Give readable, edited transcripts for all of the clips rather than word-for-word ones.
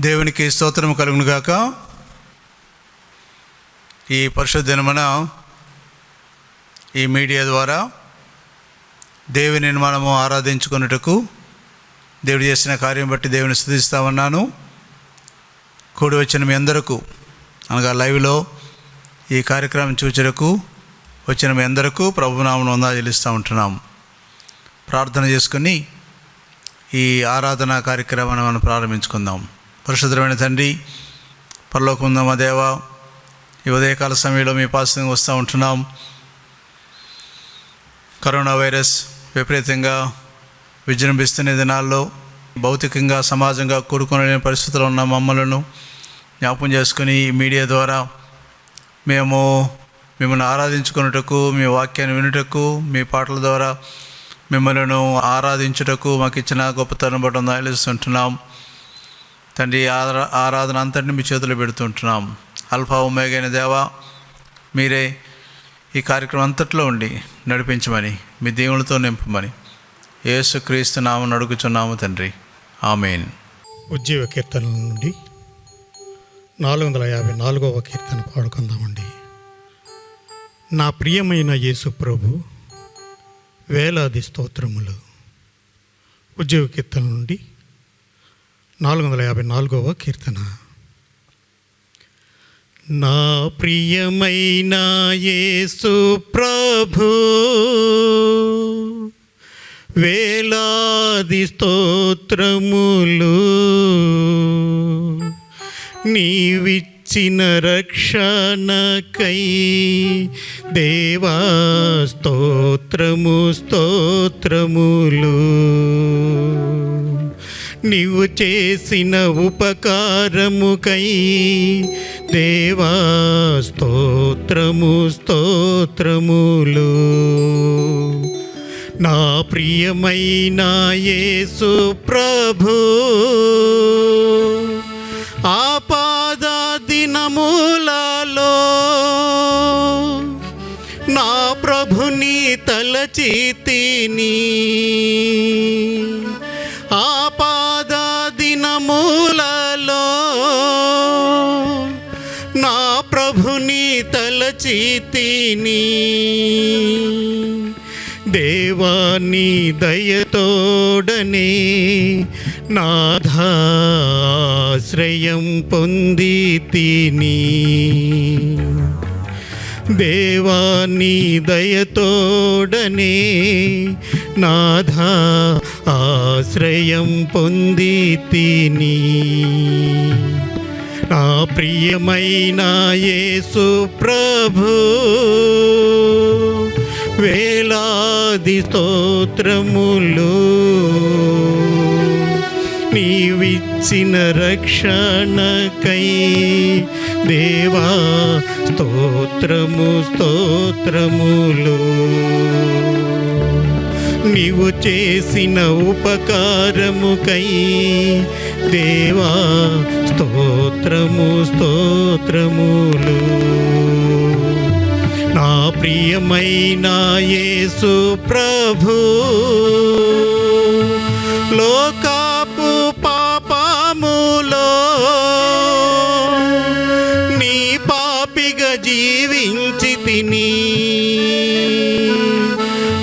దేవునికి స్తోత్రము కలుగును గాక. ఈ పరిశుద్ధ దినమున ఈ మీడియా ద్వారా దేవుని మనము ఆరాధించుకున్నటకు దేవుడు చేసిన కార్యం బట్టి దేవుని స్తుతిస్తా ఉన్నాను. కూడి వచ్చిన మీ అందరకు, అనగా లైవ్లో ఈ కార్యక్రమం చూచుటకు వచ్చిన మీ అందరకు ప్రభునామమున వందనాలు చెల్లిస్తూ ఉంటున్నాము. ప్రార్థన చేసుకుని ఈ ఆరాధన కార్యక్రమాన్ని మనం ప్రారంభించుకుందాం. పరిశుద్ధమైన తండ్రి, పరలోకమున్న మా దేవ, ఈ ఉదయకాల సమయంలో మీ పాసంగా వస్తూ ఉంటున్నాం. కరోనా వైరస్ విపరీతంగా విజృంభిస్తున్న దినాల్లో భౌతికంగా సమాజంగా కూడుకునే పరిస్థితుల్లో ఉన్న మమ్మలను జ్ఞాపకం చేసుకుని ఈ మీడియా ద్వారా మేము మిమ్మల్ని ఆరాధించుకున్నటకు, మీ వాక్యాన్ని వినుటకు, మీ పాటల ద్వారా మిమ్మల్ని ఆరాధించుటకు మాకు ఇచ్చిన గొప్పతనం బట్టి నిలుస్తుంటున్నాం. తండ్రి, ఆరాధన అంతటిని మీ చేతులు పెడుతుంటున్నాం. అల్ఫా ఒమేగా అయిన దేవా, మీరే ఈ కార్యక్రమం అంతట్లో ఉండి నడిపించమని, మీ దేవునితో నింపమని యేసుక్రీస్తు నామమున అడుగుచున్నాము తండ్రి, ఆమేన్. ఉజ్జీవ కీర్తనల నుండి 454వ కీర్తన పాడుకుందామండి. నా ప్రియమైన యేసు ప్రభు, వేలాది స్తోత్రములు. ఉజ్జీవ కీర్తన నుండి 454వ కీర్తన. నా ప్రియమైన యేసు ప్రభు, వేలాది స్తోత్రములు. నీవిచ్చిన రక్షణకై దేవా స్తోత్రము స్తోత్రములు. నీవు చేసిన ఉపకారముకై దేవా స్తోత్రము స్తోత్రములు. నా ప్రియమైన యేసు ప్రభు, ఆపద దినములలో నా ప్రభుని తలచితిని. ఆపద దినములలో నా ప్రభుని తలచితిని. దేవాని దయతోడనే నాథాశ్రయం పొందితిని. దేవాని దయతోడనే నాథా ఆశ్రయం పొందితిని. నా ప్రియమైన యేసు ప్రభు, వేలాది స్తోత్రములు. నీవిచ్చిన రక్షణకై దేవా స్తోత్రము స్తోత్రములు. నీవు చేసిన ఉపకారముకై దేవా స్తోత్రము స్తోత్రములు. నా ప్రియమైన యేసు ప్రభు, లోకాపు పాపములో నీ పాపిగా జీవించితిని.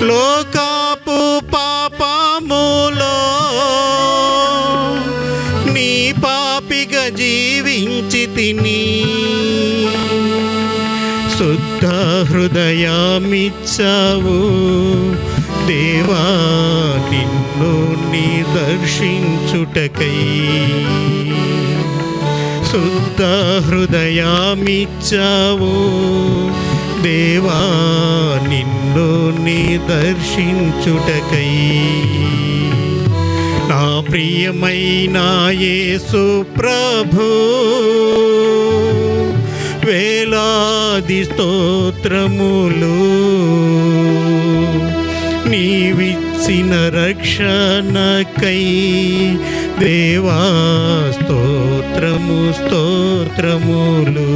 లోకాపు పాపములో నీ పాపిగా జీవించితిని. శుద్ధ హృదయమిచ్చావు దేవా నిన్ను నీ దర్శించుటకై. శుద్ధ హృదయమిచ్చావు దేవా నిన్ను నీ దర్శించుటకై. నా ప్రియమైన యేసు ప్రభు, వేలాది స్తోత్రములు. నీవిచ్చిన రక్షణకై దేవా స్తోత్రము స్తోత్రములు.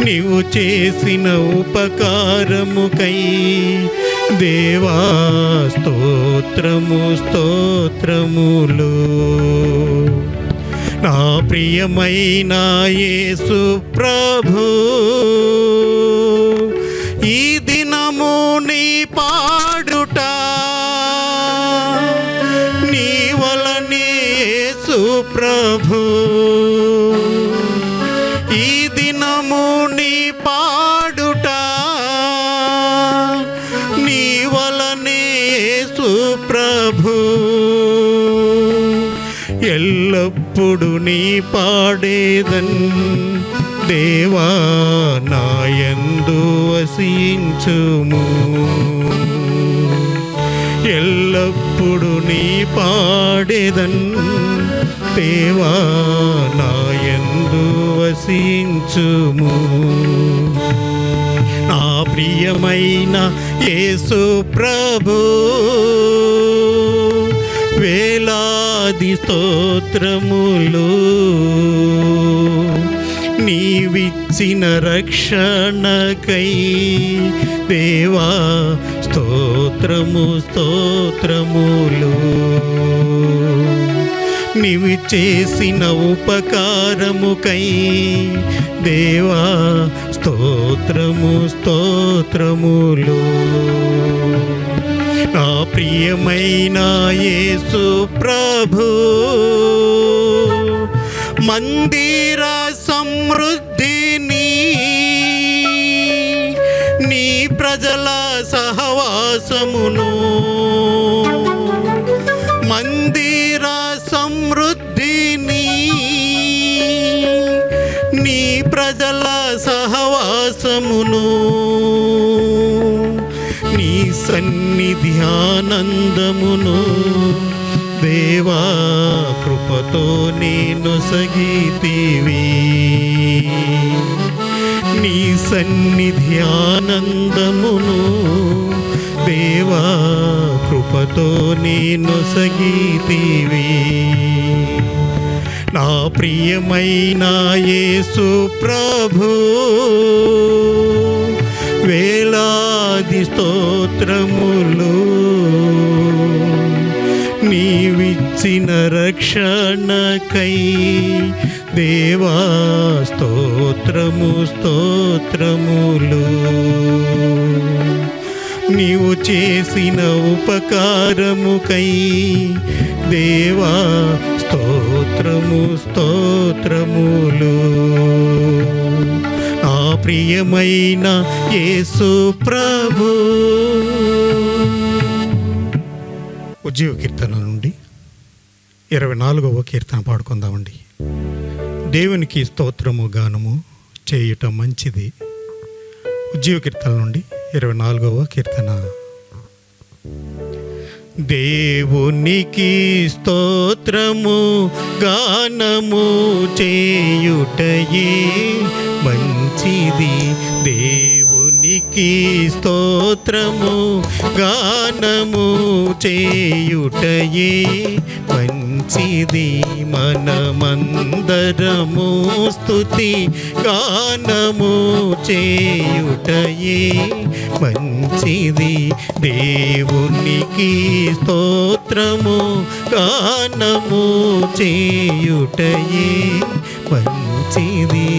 నీవు చేసిన ఉపకారముకై దేవా స్తోత్రము స్తోత్రములు. నా ప్రియమైన యేసు ప్రభు, ఈ దినము నీ పాడుట నీ వలనే యేసు ప్రభు, ఈ దినము నీ పాడుట నీ వలనే యేసు ప్రభు, ఎల్లప్పుడు నీ పాడేదన్ దేవా నాయందు వసించుము. ఎల్లప్పుడు నీ పాడేదన్ దేవా నాయందు వసించుము. నా ప్రియమైన యేసు ప్రభు, వేలాది స్తోత్రములు. నీవిచ్చిన రక్షణకై దేవా స్తోత్రము స్తోత్రములు. నీవు చేసిన ఉపకారముకై దేవా స్తోత్రము స్తోత్రములు. నా ప్రియమైన యేసు ప్రభు, మందిర సమృద్ధిని నీ ప్రజల సహవాసమును, మందిర సమృద్ధిని నీ ప్రజల సహవాసమును, నీ సన్నిధి ఆనందమును దేవా కృపతో నేను సగితివి. నీ సన్నిధి ఆనందమును దేవా కృపతో నేను సగితివి. నా ప్రియమైన యేసు ప్రభు, వేలాది స్తోత్రములు. నీవిచ్చిన రక్షణకై దేవా స్తోత్రము స్తోత్రములు. నీవు చేసిన ఉపకారముకై దేవా స్తోత్రము స్తోత్రములు. నా ప్రియమైన యేసు ప్రభు. ఉజ్జీవ కీర్తన నుండి 24వ కీర్తన పాడుకుందామండి. దేవునికి స్తోత్రము గానము చేయుట మంచిది. ఉజ్జీవ కీర్తన నుండి 24వ కీర్తన. దేవునికి స్తోత్రము గానము చేయుటయే మంచిది. దేవునికి స్తోత్రము గానము చేయుటయే మంచిది. మనమందరము స్తుతి గానము చేయుటయే మంచిది. దేవునికి స్తోత్రము గానము చేయుటయే మంచిది.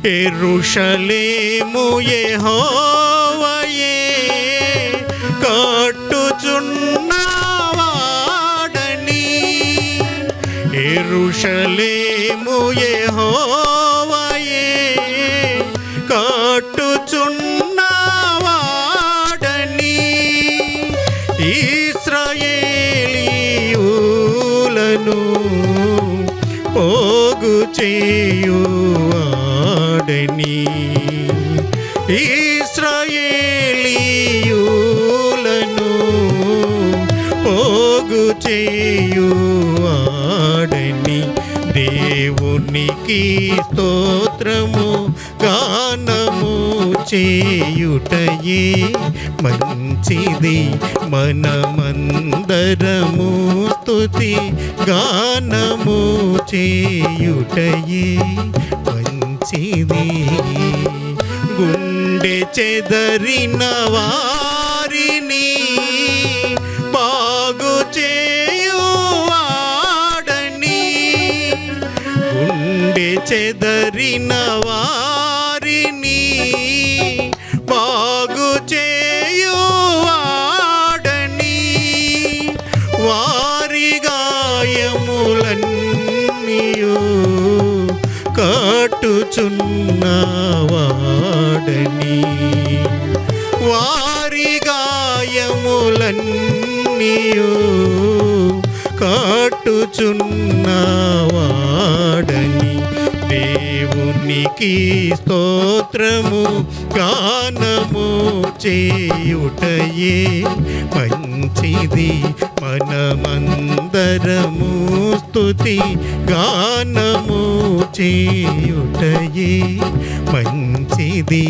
యెరూషలేము యెహోవాయే కట్టుచున్నవాడని, యెరూషలేము యెహోవాయే కట్టుచున్నవాడని, ఇశ్రాయేలీయులను పోగు చేయువాడని, ఇశ్రాయేలీయులను పోగు చేయువాడని. దేవునికి స్తోత్రము గానము చేయుటయే మంచిది. మనమందరము స్తుతి గానము చేయుటయే మంచిది. గుండె చెదరినవా వారిని బాగు చేయువాడని, గుండె చెదరిన వారిని బాగు చేయువాడని, వారి గాయములన్నీయు కట్టుచున్నవాడని, వారి గాయములన్నీయు కట్టుచున్నవాడని, దేవునికి స్తోత్రము గానము చేయుటయే మంచిది. మనమందరము స్తుతి గానము చేయుటయే మంచిది.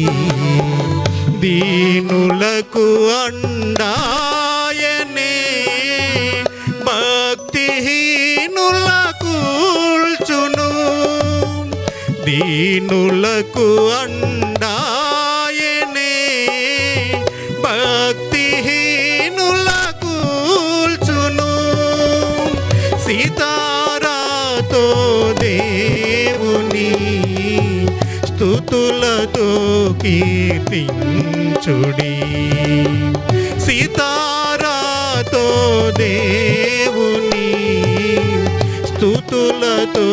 దీనులకు అండాయనే భక్తిహీనులకు కూల్చును, దీనులకు అండాయనే భక్తిహీనులకు కూల్చును, సీతారాతో దేవుని స్తుతులతో కీర్తించుడి, సీతారాతో దేవుని స్తుతులతో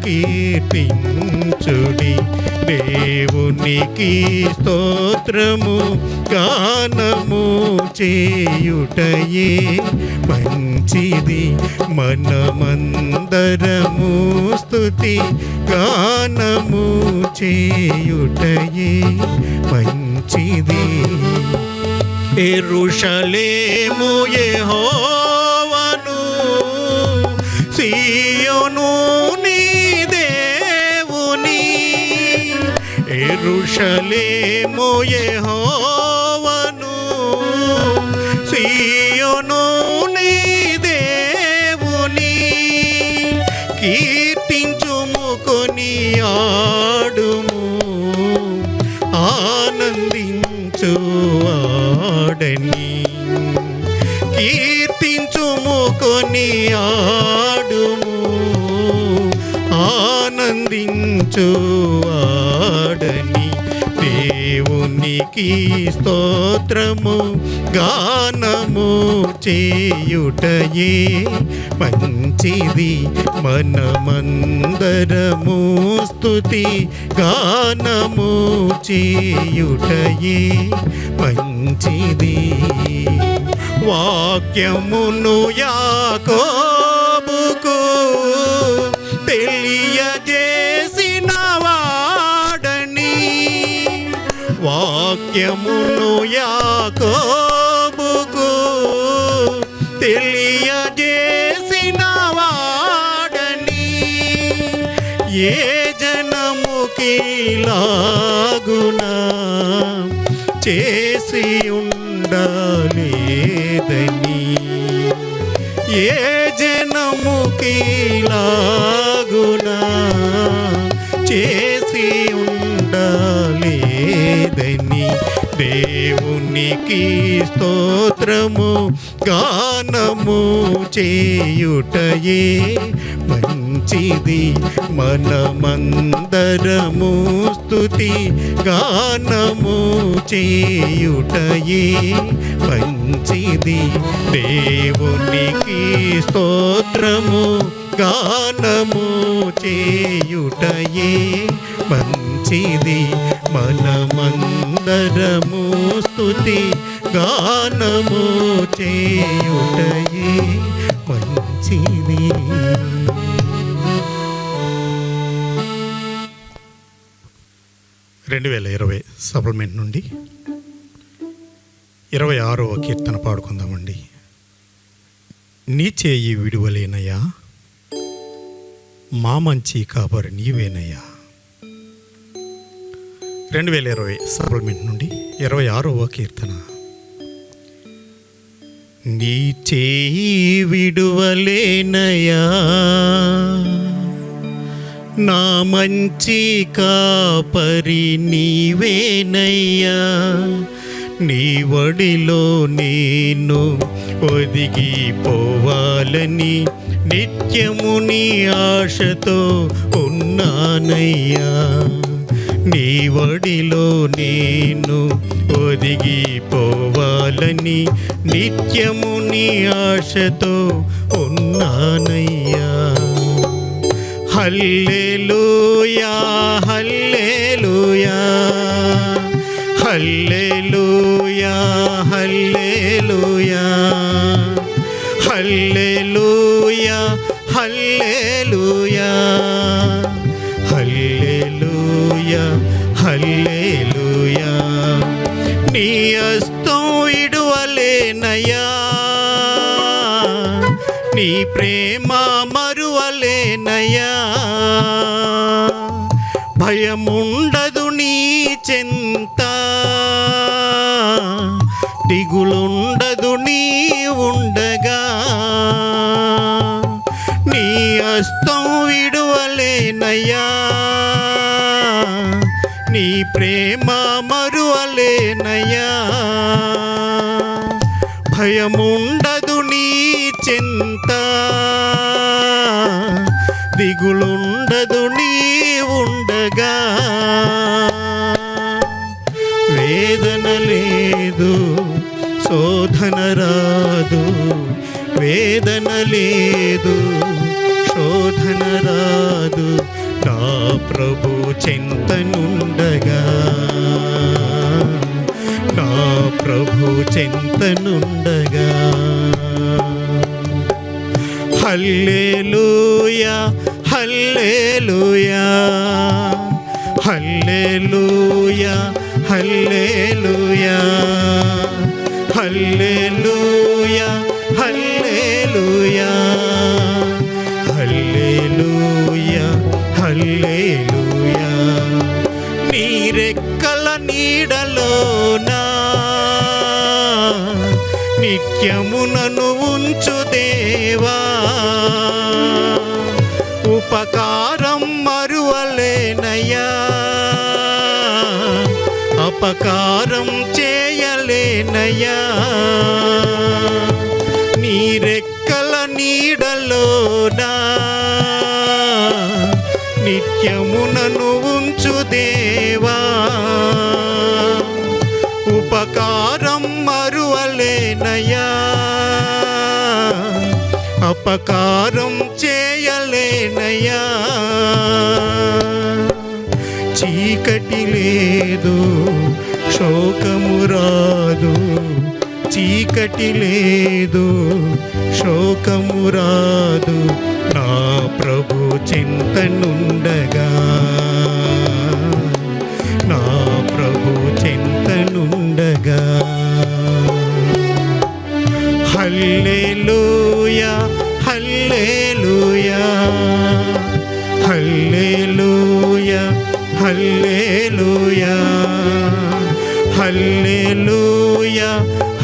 కీర్తించుడి. దేవునికి స్తోత్రము గానము చేయుటయే మంచిది. మనమందరము స్తుతి గానము చేయుటయే మంచిది. యెరూషలేము యెహోవాను, సీయోను నీ దేవుని, యెరూషలేము యెహోవాను, సీయోను నీ దేవుని, కీర్తించుము కొనియాడుము ఆనందించువాడని, కీర్తించుము కొనియాడుము ఆనందించువాడని, దేవునికి స్తోత్రము గానము చేయుటయే మంచిది. మనమందరము స్తుతి గానము చేయుటయే మంచిది. వాక్యమును యాకోబుకు తెలియజేసిన వాడని, వాక్యమును యాకోబుకు తెలియజేసిన వాడని, ఏ జనముకిలాగునా చేసి ఉండలేదని, ఏ జనముకిలాగునా చేసి ఉండలేదని, దేవునికి స్తోత్రము గానము చేయుటయే మంచిది. మనమందరము స్తుతి గానము చేయుటయే మంచిది. దేవునికి స్తోత్రము గానము చేయుటయే మంచిది. మనమందరము స్తుతి గానము చేయుటయే మంచిది. 2020 సప్లిమెంట్ నుండి 26వ కీర్తన పాడుకుందామండి. నీ చేయి విడువలేనయ్యా, మా మంచి కాపరి నీవేనయ్యా. 2020 సప్లిమెంట్ నుండి 26వ కీర్తన. నీ చేయి విడువలేనయ్యా, నా మంచి కాపరి నీవేనయ్యా. నీ వడిలో నేను ఒదిగిపోవాలని నిత్యము నీ ఆశతో ఉన్నానయ్యా. నీ వడిలో నేను ఒదిగిపోవాలని నిత్యము నీ ఆశతో ఉన్నానయ్యా. హల్లెలూయా హల్లెలూయా హల్లెలూయా హల్లెలూయా హల్లెలూయా హల్లెలూయా హల్లెలూయా హల్లెలూయా. నీ హస్తం ఇడువలేనయ్యా, నీ ప్రేమ మరువలేనయ్యా. భయముండదు నీ చెంత, దిగులుండదు నీ ఉండగా. నీ హస్తం విడువలేనయ్యా, నీ ప్రేమ మరువలేనయ్యా. భయముండదు నీ చెంత, దిగులుండదు నీ ఉండగా. వేదన లేదు, శోధన రాదు, వేదన లేదు, శోధన రాదు, నా ప్రభు చెంతనుండగా, నా ప్రభు చెంతనుండగా. హల్లెలూయా హల్లెలూయా హల్లెలూయా హల్లెలూయా హల్లెలూయా హల్లెలూయా హల్లెలూయా హల్లెలూయా. నీ రెక్కల నీడలోనా నిత్యము నన్ను ఉంచు దేవా. ఉపకారం మరువలేనయ్యా, అపకారం చేయలేనయ్యా. నీ రెక్కల నీడలోనా నిత్యము నన్ను ఉంచు దేవా. ఉపకారం మరువలేనయ్యా, అపకారం చేయలేనయ్యా. చీకటి లేదు, శోకము రాదు, చీకటి లేదు, శోకము రాదు, నా ప్రభు చింతనుండగా, నా ప్రభు చింతనుండగా. హల్లెలూయా హల్లెలూయా హల్లెలూయా హల్లెలూయా హల్లెలూయా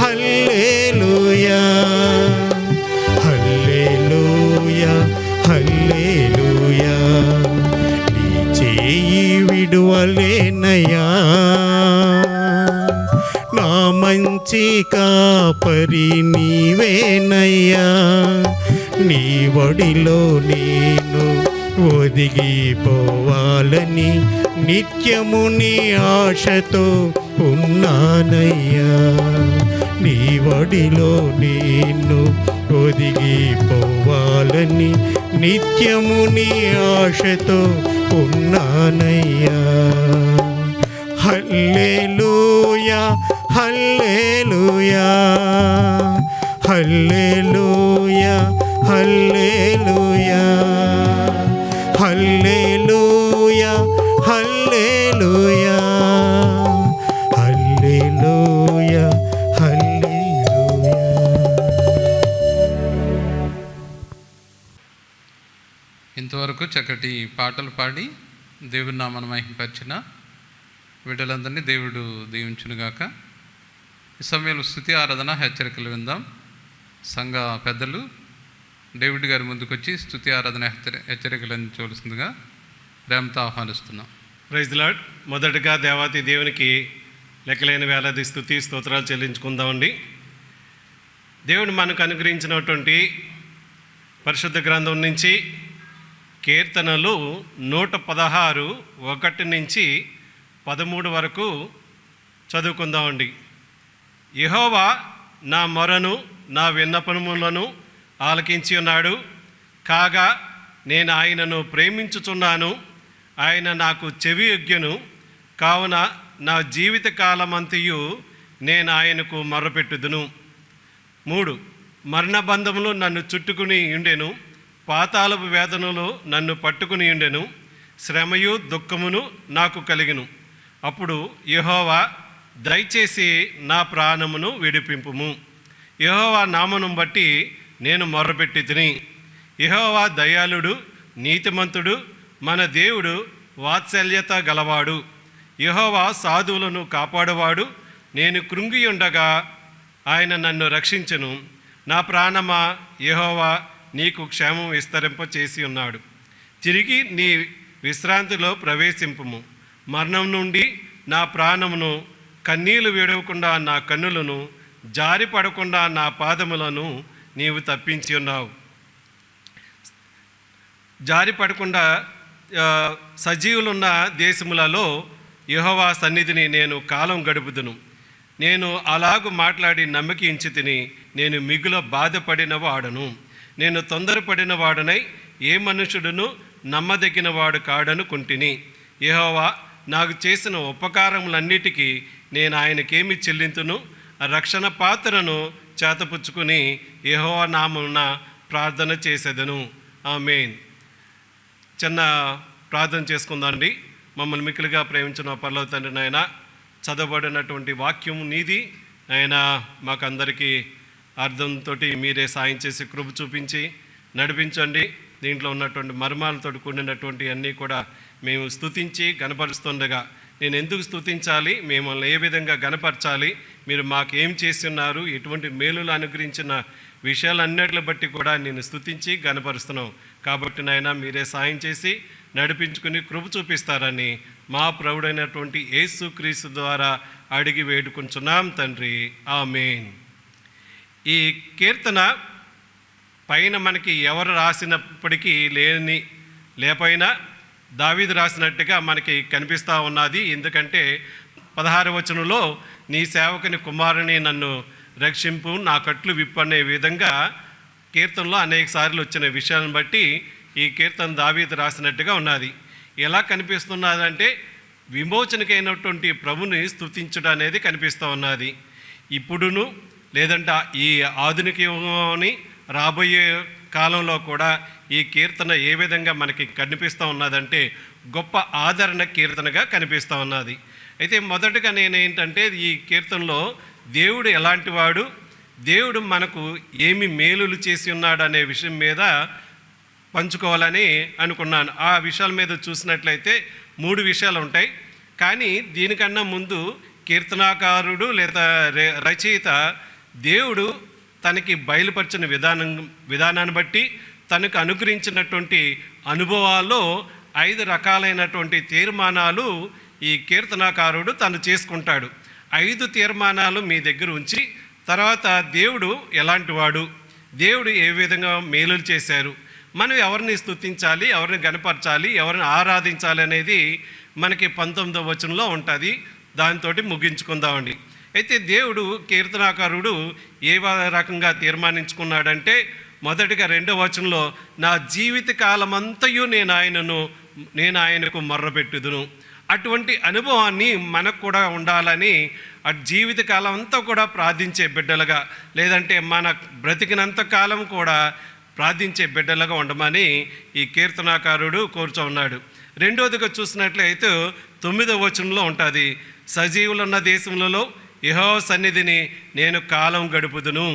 హల్లెలూయా హల్లెలూయా హల్లెలూయా. నీ చేయి విడువలేనయ్యా, నా మంచి కాపరి నీవేనయ్యా. నీ వడిలో నేను ఒదిగిపోవాలని నిత్యము నీ ఆశతో ఉన్నానయ్యా. నీ వడిలో నేను ఒదిగిపోవాలని నిత్యము నీ ఆశతో ఉన్నానయ్యా. హల్లెలూయా హల్లెలూయా హల్లెలూయా హల్లెలూయా హల్లెలూయా హల్లెలూయా హల్లెలూయా హల్లెలూయా. ఇంతవరకు చక్కటి పాటలు పాడి దేవుని నామమును మహిమపరిచిన వీళ్ళందరినీ దేవుడు దీవించునుగాక. ఈ సమయంలో స్తుతి ఆరాధన హెచ్చరికలు విందాం. సంఘ పెద్దలు డేవిడ్ గారి ముందుకొచ్చి స్తుతి ఆరాధన హెచ్చరికలు అందించవలసిందిగా ప్రేమతో ఆహ్వానిస్తున్నాం. Praise the Lord. మొదటగా దేవాతి దేవునికి లెక్కలేని వేలాది స్తుతి స్తోత్రాలు చెల్లించుకుందామండి. దేవుడు మనకు అనుగ్రహించినటువంటి పరిశుద్ధ గ్రంథం నుంచి కీర్తనలు 116 1 నుంచి 13 వరకు చదువుకుందామండి. యెహోవా నా మొరను నా విన్నపములను ఆలకించి ఉన్నాడు. కాగా నేను ఆయనను ప్రేమించుచున్నాను. ఆయన నాకు చెవి యొగ్గెను. కావున నా జీవిత కాలమంతయు నేను ఆయనకు మొర్రపెట్టుదును. 3 మరణబంధములు నన్ను చుట్టుకుని ఉండెను. పాతాళపు వేదనలు నన్ను పట్టుకుని ఉండెను. శ్రమయు దుఃఖమును నాకు కలిగెను. అప్పుడు యెహోవా దయచేసి నా ప్రాణమును విడిపింపుము. యెహోవా నామమును బట్టి నేను మొర్రపెట్టి తిని. యెహోవా దయాళుడు, నీతిమంతుడు, మన దేవుడు వాత్సల్యత గలవాడు. యెహోవా సాధువులను కాపాడువాడు. నేను కృంగి ఉండగా ఆయన నన్ను రక్షించెను. నా ప్రాణమా, యెహోవా నీకు క్షేమం విస్తరింప చేసి ఉన్నాడు. తిరిగి నీ విశ్రాంతిలో ప్రవేశింపుము. మరణం నుండి నా ప్రాణమును, కన్నీళ్లు విడవకుండా నా కన్నులను, జారి పడకుండా నా పాదములను నీవు తప్పించి ఉన్నావు. జారి పడకుండా సజీవులున్న దేశములలో యెహోవా సన్నిధిని నేను కాలం గడుపుదును. నేను అలాగు మాట్లాడి నమ్మకించి తిని. నేను మిగుల బాధపడిన వాడను. నేను తొందరపడిన వాడనై ఏ మనుషుడును నమ్మదగిన వాడు కాడనుకుంటుని. యెహోవా నాకు చేసిన ఉపకారములన్నిటికీ నేను ఆయనకేమి చెల్లింతును? రక్షణ పాత్రను చేతపుచ్చుకుని యెహోవా నామమున ప్రార్థన చేసేదను. ఆమేన్. చిన్న ప్రార్థన చేసుకుందాండి. మమ్మల్ని మిక్కిలిగా ప్రేమించిన పరలోక తండ్రి, నాయన చదవబడినటువంటి వాక్యం నీది నాయన, మాకందరికీ అర్థంతో మీరే సాయం చేసి కృప చూపించి నడిపించండి. దీంట్లో ఉన్నటువంటి మర్మాలతో కూడినటువంటి అన్నీ కూడా మేము స్తుతించి గనపరుస్తుండగా, నేను ఎందుకు స్తుతించాలి, మిమ్మల్ని ఏ విధంగా గనపరచాలి, మీరు మాకేం చేస్తున్నారు, ఎటువంటి మేలులు అనుగ్రహించిన విషయాలన్నిటిని బట్టి కూడా నేను స్తుతించి గనపరుస్తున్నాం. కాబట్టి నాయన మీరే సాయం చేసి నడిపించుకుని కృప చూపిస్తారని మా ప్రభుడైనటువంటి యేసుక్రీస్తు ద్వారా అడిగి వేడుకుంటున్నాం తండ్రి. ఆమేన్. ఈ కీర్తన పైన మనకి ఎవరు రాసినప్పటికీ లేపైనా దావీదు రాసినట్టుగా మనకి కనిపిస్తూ ఉన్నది. ఎందుకంటే 16వ వచనంలో నీ సేవకుని కుమారుని నన్ను రక్షింపు, నా కట్లు విప్పనే విధంగా కీర్తనలో అనేక సార్లు వచ్చిన విషయాలను బట్టి ఈ కీర్తన దావీదు రాసినట్టుగా ఉన్నది. ఎలా కనిపిస్తున్నదంటే విమోచనకైనటువంటి ప్రభుని స్తుతించడం అనేది కనిపిస్తూ ఉన్నది. ఇప్పుడును లేదంటే ఈ ఆధునిక యుగంలోని రాబోయే కాలంలో కూడా ఈ కీర్తన ఏ విధంగా మనకి కనిపిస్తూ ఉన్నదంటే గొప్ప ఆదరణ కీర్తనగా కనిపిస్తూ ఉన్నది. అయితే మొదటగా నేనేంటంటే ఈ కీర్తనలో దేవుడు ఎలాంటి వాడు, దేవుడు మనకు ఏమి మేలులు చేసి ఉన్నాడు అనే విషయం మీద పంచుకోవాలని అనుకున్నాను. ఆ విషయాల మీద చూసినట్లయితే 3 విషయాలు ఉంటాయి. కానీ దీనికన్నా ముందు కీర్తనాకారుడు లేదా రచయిత దేవుడు తనకి బయలుపరిచిన విధానాన్ని బట్టి తనకు అనుగ్రహించినటువంటి అనుభవాల్లో 5 రకాలైనటువంటి తీర్మానాలు ఈ కీర్తనాకారుడు తను చేసుకుంటాడు. 5 తీర్మానాలు మీ దగ్గర ఉంచి తర్వాత దేవుడు ఎలాంటి వాడు, దేవుడు ఏ విధంగా మేలులు చేశారు, మనం ఎవరిని స్తుతించాలి, ఎవరిని గణపరచాలి, ఎవరిని ఆరాధించాలి అనేది మనకి 19వ వచనంలో ఉంటుంది. దాంతో ముగించుకుందామండి. అయితే దేవుడు కీర్తనాకారుడు ఏ రకంగా తీర్మానించుకున్నాడంటే మొదటిగా 2వ వచనంలో నా జీవిత కాలమంతయు నేను ఆయనకు మొర్రపెట్టుదును. అటువంటి అనుభవాన్ని మనకు కూడా ఉండాలని ఆ జీవిత కాలం అంతా కూడా ప్రార్థించే బిడ్డలుగా, లేదంటే మన బ్రతికినంత కాలం కూడా ప్రార్థించే బిడ్డలుగా ఉండమని ఈ కీర్తనాకారుడు కోరుచున్నాడు. రెండోదిగా చూసినట్లయితే 9వ వచనంలో ఉంటుంది, సజీవులున్న దేశములలో యెహోవా సన్నిధిని నేను కాలం గడుపుదును,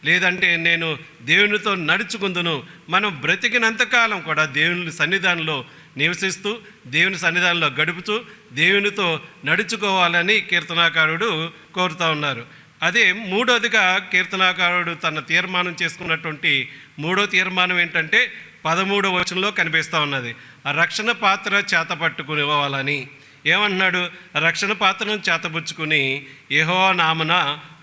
లేదంటే నేను దేవునితో నడుచుకుందును. మనం బ్రతికినంతకాలం కూడా దేవుని సన్నిధానంలో నివసిస్తూ దేవుని సన్నిధానంలో గడుపుతూ దేవునితో నడుచుకోవాలని కీర్తనాకారుడు కోరుతూ ఉన్నారు. అదే మూడోదిగా కీర్తనాకారుడు తన తీర్మానం చేసుకున్నటువంటి 3వ తీర్మానం ఏంటంటే 13వ వచనంలో కనిపిస్తూ ఉన్నది, ఆ రక్షణ పాత్ర చేత పట్టుకునివ్వాలని. ఏమంటున్నాడు? రక్షణ పాత్రను చేతబుచ్చుకుని యెహోవా నామమున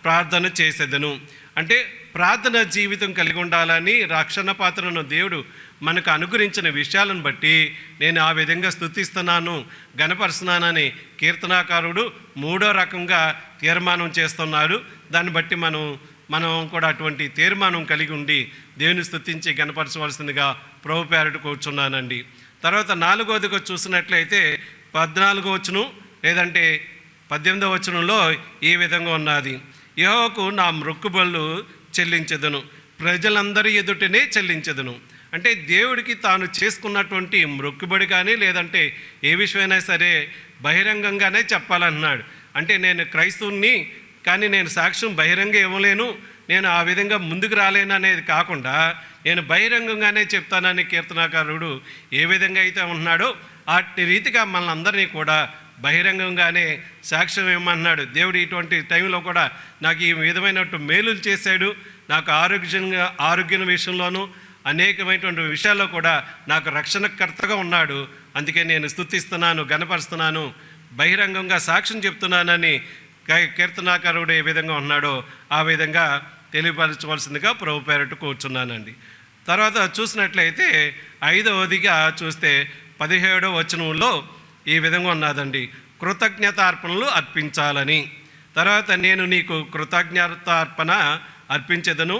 ప్రార్థన చేసేదను. అంటే ప్రార్థన జీవితం కలిగి ఉండాలని రక్షణ పాత్రను దేవుడు మనకు అనుగ్రహించిన విషయాలను బట్టి నేను ఆ విధంగా స్తుతిస్తున్నాను, గణపరుస్తున్నానని కీర్తనాకారుడు 3వ రకంగా తీర్మానం చేస్తున్నాడు. దాన్ని బట్టి మనం కూడా అటువంటి తీర్మానం కలిగి ఉండి దేవుని స్తుతించి గణపరచవలసిందిగా ప్రభు పేరట కూర్చున్నానండి. తర్వాత 4వదిగా చూసినట్లయితే 14వ వచనం లేదంటే 18వ వచనంలో ఈ విధంగా ఉన్నది. యెహోవాకు నా మొక్కుబళ్ళు చెల్లించెదను, ప్రజలందరి ఎదుటనే చెల్లించెదను. అంటే దేవుడికి తాను చేసుకున్నటువంటి మొక్కుబడి కానీ లేదంటే ఏ విషయమైనా సరే బహిరంగంగానే చెప్పాలన్నాడు. అంటే నేను క్రైస్తవుని కానీ నేను సాక్ష్యం బహిరంగ ఇవ్వలేను, నేను ఆ విధంగా ముందుకు రాలేను అనేది కాకుండా నేను బహిరంగంగానే చెప్తానని కీర్తనాకారుడు ఏ విధంగా అయితే ఉంటున్నాడో అట్టి రీతిగా మనందరినీ కూడా బహిరంగంగానే సాక్ష్యం ఇవ్వమన్నాడు. దేవుడు ఇటువంటి టైంలో కూడా నాకు ఈ విధమైనటువంటి మేలులు చేశాడు, నాకు ఆరోగ్యం విషయంలోనూ అనేకమైనటువంటి విషయాల్లో కూడా నాకు రక్షణకర్తగా ఉన్నాడు. అందుకే నేను స్తుతిస్తున్నాను, గణపరుస్తున్నాను, బహిరంగంగా సాక్ష్యం చెప్తున్నానని కీర్తనాకారుడు ఏ విధంగా ఉన్నాడో ఆ విధంగా తెలియపరచవలసిందిగా ప్రభు పేరట కూర్చున్నానండి. తర్వాత చూసినట్లయితే 5వదిగా చూస్తే 17వ వచనంలో ఈ విధంగా ఉన్నదండి. కృతజ్ఞతార్పణలు అర్పించాలని. తర్వాత నేను నీకు కృతజ్ఞతార్పణ అర్పించెదను.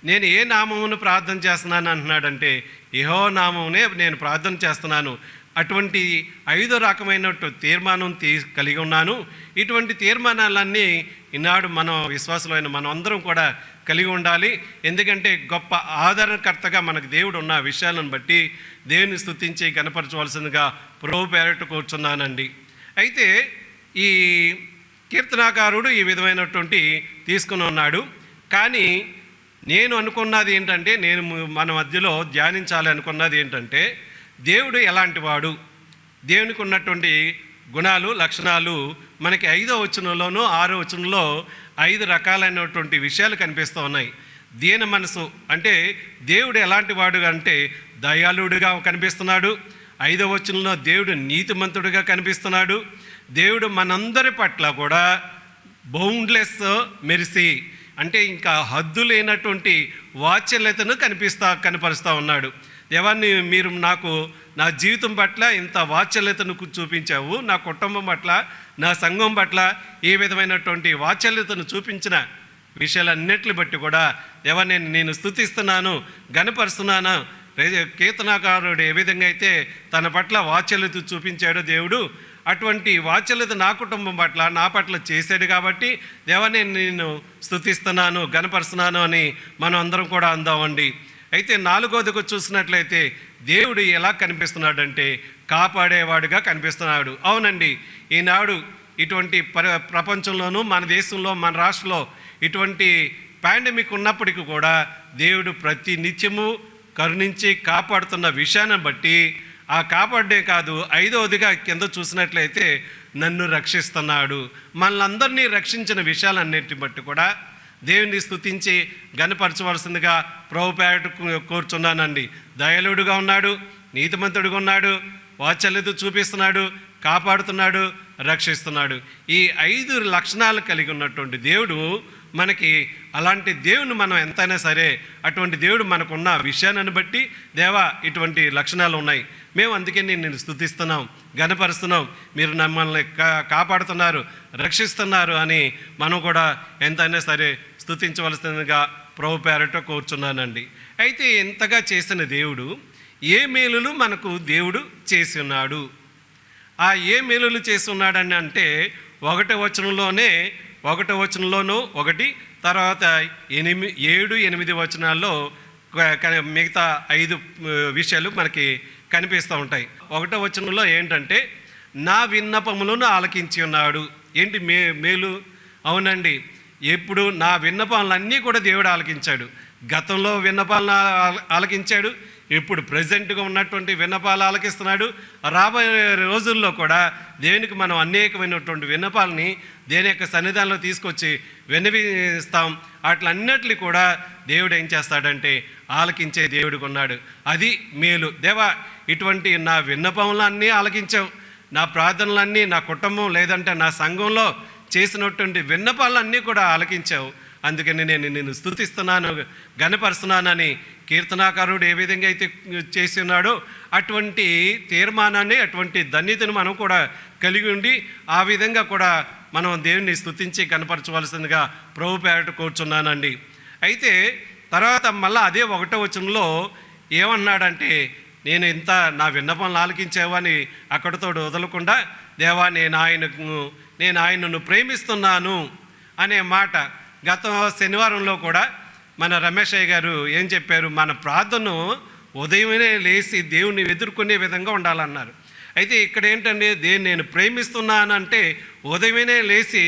నేను ఏ నామమును ప్రార్థన చేస్తున్నాను అంటున్నాడంటే యెహోవా నామమునే నేను ప్రార్థన చేస్తున్నాను. అటువంటి 5 రకమైనటువంటి తీర్మానం కలిగి ఉన్నాను. ఇటువంటి తీర్మానాలన్నీ ఈనాడు మనం విశ్వాసులైన మనం అందరం కూడా కలిగి ఉండాలి. ఎందుకంటే గొప్ప ఆదరణకర్తగా మనకు దేవుడు ఉన్న విషయాలను బట్టి దేవుని స్తుతించి గణపరచవలసిందిగా ప్రభు పేరట కూర్చున్నానండి. అయితే ఈ కీర్తనాకారుడు ఈ విధమైనటువంటి తీసుకుని ఉన్నాడు. కానీ నేను అనుకున్నది ఏంటంటే, నేను మన మధ్యలో ధ్యానించాలి అనుకున్నది ఏంటంటే, దేవుడు ఎలాంటి వాడు, దేవునికి ఉన్నటువంటి గుణాలు లక్షణాలు మనకి 5వ వచనంలోనూ 6వ వచనంలో 5 రకాలైనటువంటి విషయాలు కనిపిస్తూ ఉన్నాయి. దీన మనసు అంటే దేవుడు ఎలాంటి వాడు అంటే దయాళుడిగా కనిపిస్తున్నాడు. 5వ వచనంలో దేవుడు నీతిమంతుడిగా కనిపిస్తున్నాడు. దేవుడు మనందరి పట్ల కూడా బౌండ్లెస్ మెరిసి అంటే ఇంకా హద్దు లేనటువంటి వాత్సల్యతను కనపరుస్తూ ఉన్నాడు. ఎవరిని మీరు నాకు నా జీవితం పట్ల ఇంత వాత్సల్యతను చూపించావు, నా కుటుంబం పట్ల నా సంఘం పట్ల ఏ విధమైనటువంటి వాత్సల్యతను చూపించిన విషయాలన్నిటిని బట్టి కూడా ఎవరిని నేను స్తుతిస్తున్నాను, గణపరుస్తున్నాను. కీర్తనాకారుడు ఏ విధంగా అయితే తన పట్ల వాత్సల్యత చూపించాడో దేవుడు అటువంటి వాత్సల్యత నా కుటుంబం పట్ల నా పట్ల చేశాడు. కాబట్టి దేవాన్ని నేను స్తుతిస్తున్నాను, గణపరుస్తున్నాను అని మనం అందరం కూడా అందామండి. అయితే 4వదిగా చూసినట్లయితే దేవుడు ఎలా కనిపిస్తున్నాడంటే కాపాడేవాడుగా కనిపిస్తున్నాడు. అవునండి, ఈనాడు ఇటువంటి ప్రపంచంలోనూ మన దేశంలో మన రాష్ట్రంలో ఇటువంటి పాండమిక్ ఉన్నప్పటికీ కూడా దేవుడు ప్రతి నిత్యము కరుణించి కాపాడుతున్న విషయాన్ని బట్టి ఆ కాపాడే కాదు 5వదిగా కింద చూసినట్లయితే నన్ను రక్షిస్తున్నాడు. మనలందరినీ రక్షించిన విషయాలన్నిటిని బట్టి కూడా దేవుని స్తుతించి గణపరచవలసిందిగా ప్రభు పేరట కూర్చున్నానండి. దయాళుడుగా ఉన్నాడు, నీతిమంతుడుగా ఉన్నాడు, వాత్సల్యత చూపిస్తున్నాడు, కాపాడుతున్నాడు, రక్షిస్తున్నాడు. ఈ 5 లక్షణాలు కలిగి ఉన్నటువంటి దేవుడు మనకి అలాంటి దేవుని మనం ఎంతైనా సరే అటువంటి దేవుడు మనకున్న విషయాన్ని బట్టి దేవా ఇటువంటి లక్షణాలు ఉన్నాయి, మేము అందుకే నేను స్తుతిస్తున్నాం, గణపరుస్తున్నాం, మీరు మమ్మల్ని కాపాడుతున్నారు, రక్షిస్తున్నారు అని మనం కూడా ఎంతైనా సరే స్తుతించవలసిందిగా ప్రభు పేరట కూర్చున్నానండి. అయితే ఇంతగా చేసిన దేవుడు ఏ మేలులు మనకు దేవుడు చేసి ఉన్నాడు? ఆ ఏ మేలులు చేసి ఉన్నాడని అంటే 1వ వచనంలోనూ 1, తర్వాత 7, 8 వచనాల్లో మిగతా 5 విషయాలు మనకి కనిపిస్తూ ఉంటాయి. 1వ వచనంలో ఏంటంటే నా విన్నపములను ఆలకించి ఉన్నాడు. ఏంటి మేలు? అవునండి, ఎప్పుడు నా విన్నపాలన్నీ కూడా దేవుడు ఆలకించాడు. గతంలో విన్నపాలను ఆలకించాడు, ఇప్పుడు ప్రజెంట్గా ఉన్నటువంటి విన్నపాలు ఆలకిస్తున్నాడు. రాబోయే రోజుల్లో కూడా దేవునికి మనం అనేకమైనటువంటి విన్నపాలని దేని యొక్క సన్నిధానంలో తీసుకొచ్చి విన్నవిస్తాం. అట్లన్నిటిని కూడా దేవుడు ఏం చేస్తాడంటే ఆలకించే దేవుడికి ఉన్నాడు. అది మేలు. దేవా ఇటువంటి నా విన్నపములన్నీ ఆలకించావు, నా ప్రార్థనలన్నీ, నా కుటుంబం లేదంటే నా సంఘంలో చేసినటువంటి విన్నపాలన్నీ కూడా ఆలకించావు. అందుకని నేను నిన్ను స్తుతిస్తున్నాను, ఘనపరుస్తున్నానని కీర్తనాకారుడు ఏ విధంగా అయితే చేసి ఉన్నాడో అటువంటి తీర్మానాన్ని, అటువంటి ధన్యతను మనం కూడా కలిగి ఉండి ఆ విధంగా కూడా మనం దేవుని స్తుతించి ఘనపరచవలసిందిగా ప్రభు పేరట కూర్చున్నానండి. అయితే తర్వాత మళ్ళీ అదే 1వ వచనంలో ఏమన్నాడంటే, నేను ఇంత నా విన్నపం ఆలకించావు అని అక్కడితో వదలకుండా, దేవా నేను ఆయనను ప్రేమిస్తున్నాను అనే మాట. గత శనివారంలో కూడా మన రమేష్ అయ్య గారు ఏం చెప్పారు, మన ప్రార్థనను ఉదయమే లేచి దేవుణ్ణి ఎదుర్కొనే విధంగా ఉండాలన్నారు. అయితే ఇక్కడ ఏంటంటే, నేను ప్రేమిస్తున్నానంటే ఉదయమే లేచి,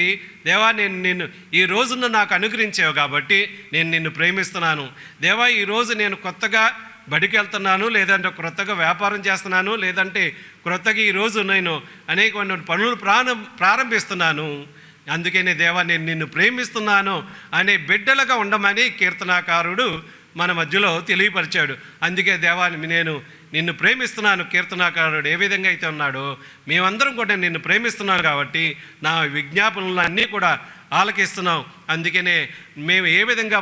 దేవా నిన్ను ఈ రోజున నాకు అనుగ్రహించావు కాబట్టి నేను నిన్ను ప్రేమిస్తున్నాను. దేవా ఈరోజు నేను కొత్తగా బడికి వెళ్తున్నాను, లేదంటే క్రొత్తగా వ్యాపారం చేస్తున్నాను, లేదంటే క్రొత్తగా ఈరోజు నేను అనేకమైన పనులు ప్రారంభిస్తున్నాను. అందుకనే దేవా నేను నిన్ను ప్రేమిస్తున్నాను అనే బిడ్డలుగా ఉండమని కీర్తనాకారుడు మన మధ్యలో తెలియపరిచాడు. అందుకే దేవా నేను నిన్ను ప్రేమిస్తున్నాను, కీర్తనాకారుడు ఏ విధంగా అయితే ఉన్నాడో మేమందరం కూడా నిన్ను ప్రేమిస్తున్నాం కాబట్టి నా విజ్ఞాపనలన్నీ కూడా ఆలకిస్తున్నాం. అందుకనే మేము ఏ విధంగా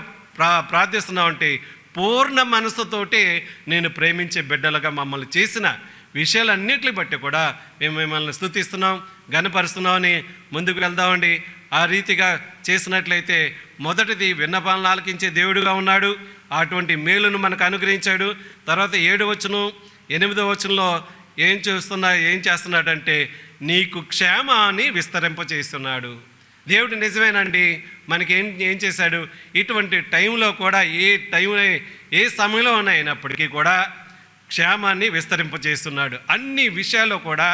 ప్రార్థిస్తున్నామంటే, పూర్ణ మనసుతోటి నేను ప్రేమించే బిడ్డలుగా మమ్మల్ని చేసిన విషయాలన్నిటిని బట్టి కూడా మేము మిమ్మల్ని స్తుతిస్తున్నాం, ఘనపరుస్తున్నామని ముందుకు వెళ్దామండి. ఆ రీతిగా చేసినట్లయితే మొదటిది విన్నపాలను ఆలకించే దేవుడుగా ఉన్నాడు, అటువంటి మేలును మనకు అనుగ్రహించాడు. తర్వాత 7వ వచనం 8వ వచనంలో ఏం చేస్తున్నాడంటే, నీకు క్షేమాన్ని విస్తరింపచేస్తున్నాడు. దేవుడు నిజమేనండి, మనకి ఏం చేశాడు, ఇటువంటి టైంలో కూడా ఏ సమయంలో అయినప్పటికీ కూడా క్షేమాన్ని విస్తరింపచేస్తున్నాడు. అన్ని విషయాల్లో కూడా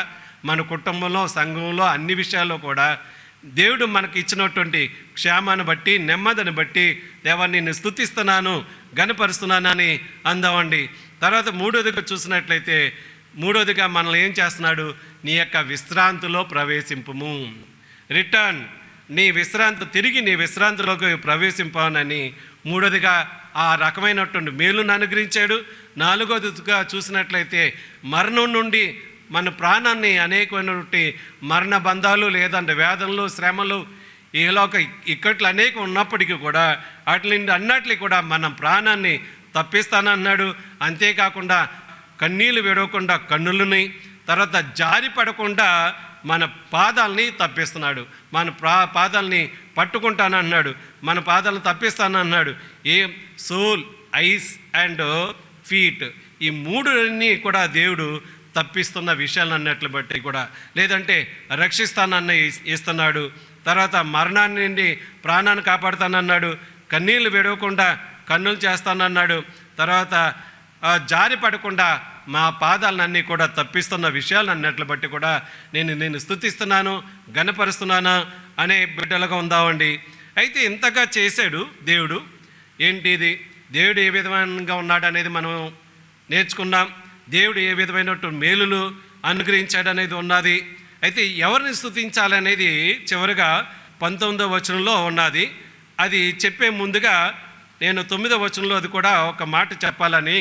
మన కుటుంబంలో, సంఘంలో అన్ని విషయాల్లో కూడా దేవుడు మనకి ఇచ్చినటువంటి క్షేమాన్ని బట్టి, నెమ్మదిని బట్టి దేవా నిన్ను స్తుతిస్తున్నాను, ఘనపరుస్తున్నానని అందామండి. తర్వాత 3వదిగా చూసినట్లయితే, 3వదిగా మనల్ని ఏం చేస్తున్నాడు, నీ యొక్క విశ్రాంతిలో ప్రవేశింపుము, రిటర్న్, తిరిగి నీ విశ్రాంతిలోకి ప్రవేశింపానని 3వదిగా ఆ రకమైనటువంటి మేలును అనుగ్రహించాడు. 4వదిగా చూసినట్లయితే, మరణం నుండి మన ప్రాణాన్ని అనేకమైనటువంటి మరణ బంధాలు, లేదంటే వేదనలు, శ్రమలు, ఈలోక ఇక్కట్లు అనేకం ఉన్నప్పటికీ కూడా అన్నిటిని కూడా మన ప్రాణాన్ని తప్పిస్తానన్నాడు. అంతేకాకుండా కన్నీళ్ళు విడవకుండా కన్నులని, తర్వాత జారి పడకుండా మన పాదాలని తప్పిస్తున్నాడు. మన పాదాలని పట్టుకుంటానన్నాడు, మన పాదాలను తప్పిస్తానన్నాడు. సోల్, ఐస్ అండ్ ఫీట్, ఈ 3 కూడా దేవుడు తప్పిస్తున్న విషయాలు అన్నట్లు బట్టి కూడా, లేదంటే రక్షిస్తానన్న ఇస్తున్నాడు. తర్వాత మరణాన్ని నుండి ప్రాణాన్ని కాపాడుతానన్నాడు, కన్నీళ్ళు విడవకుండా కన్నులు చేస్తానన్నాడు. తర్వాత జారి పడకుండా మా పాదాలన్నీ కూడా తప్పిస్తున్న విషయాలు అన్నట్లు బట్టి కూడా నేను స్తుతిస్తున్నాను, ఘనపరుస్తున్నాను అనే బిడ్డలుగా ఉందామండి. అయితే ఇంతగా చేశాడు దేవుడు. ఏంటి ఇది, దేవుడు ఏ విధంగా ఉన్నాడు అనేది మనం నేర్చుకున్నాం. దేవుడు ఏ విధమైనటువంటి మేలులు అనుగ్రహించాడు అనేది ఉన్నది. అయితే ఎవరిని స్తుతించాలనేది చివరిగా 19వ వచనంలో ఉన్నది. అది చెప్పే ముందుగా నేను 9వ వచనంలో అది కూడా ఒక మాట చెప్పాలని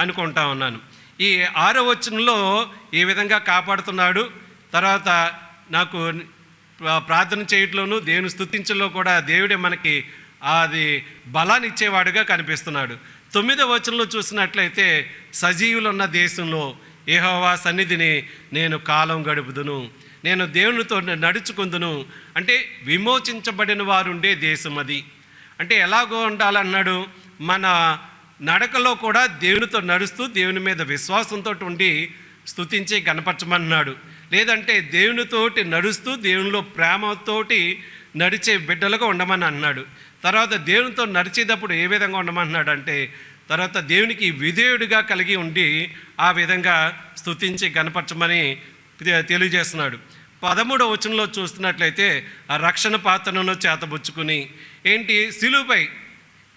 అనుకుంటా ఉన్నాను. ఈ 6వ వచనంలో ఈ విధంగా కాపాడుతున్నాడు. తర్వాత నాకు ప్రార్థన చేయట్లోనూ దేవుని స్తుతించలో కూడా దేవుడే మనకి అది బలాన్ని ఇచ్చేవాడుగా కనిపిస్తున్నాడు. 9వ వచనంలో చూసినట్లయితే, సజీవులున్న దేశంలో యెహోవా సన్నిధిని నేను కాలం గడుపుదును, నేను దేవునితో నడుచుకుందును. అంటే విమోచించబడిన వారు ఉండే దేశం అది. అంటే ఎలాగో ఉండాలన్నాడు, మన నడకలో కూడా దేవునితో నడుస్తూ దేవుని మీద విశ్వాసంతో ఉండి స్తుతించి కనపరచమన్నాడు. లేదంటే దేవునితోటి నడుస్తూ దేవునిలో ప్రేమతోటి నడిచే బిడ్డలుగా ఉండమని అన్నాడు. తర్వాత దేవునితో నడిచేటప్పుడు ఏ విధంగా ఉండమన్నాడు అంటే, తర్వాత దేవునికి విధేయుడిగా కలిగి ఉండి ఆ విధంగా స్తుతించి కనపరచమని తెలియజేస్తున్నాడు. 13వ వచనంలో చూస్తున్నట్లయితే, ఆ రక్షణ పాత్రను చేతబుచ్చుకుని, ఏంటి సిలువపై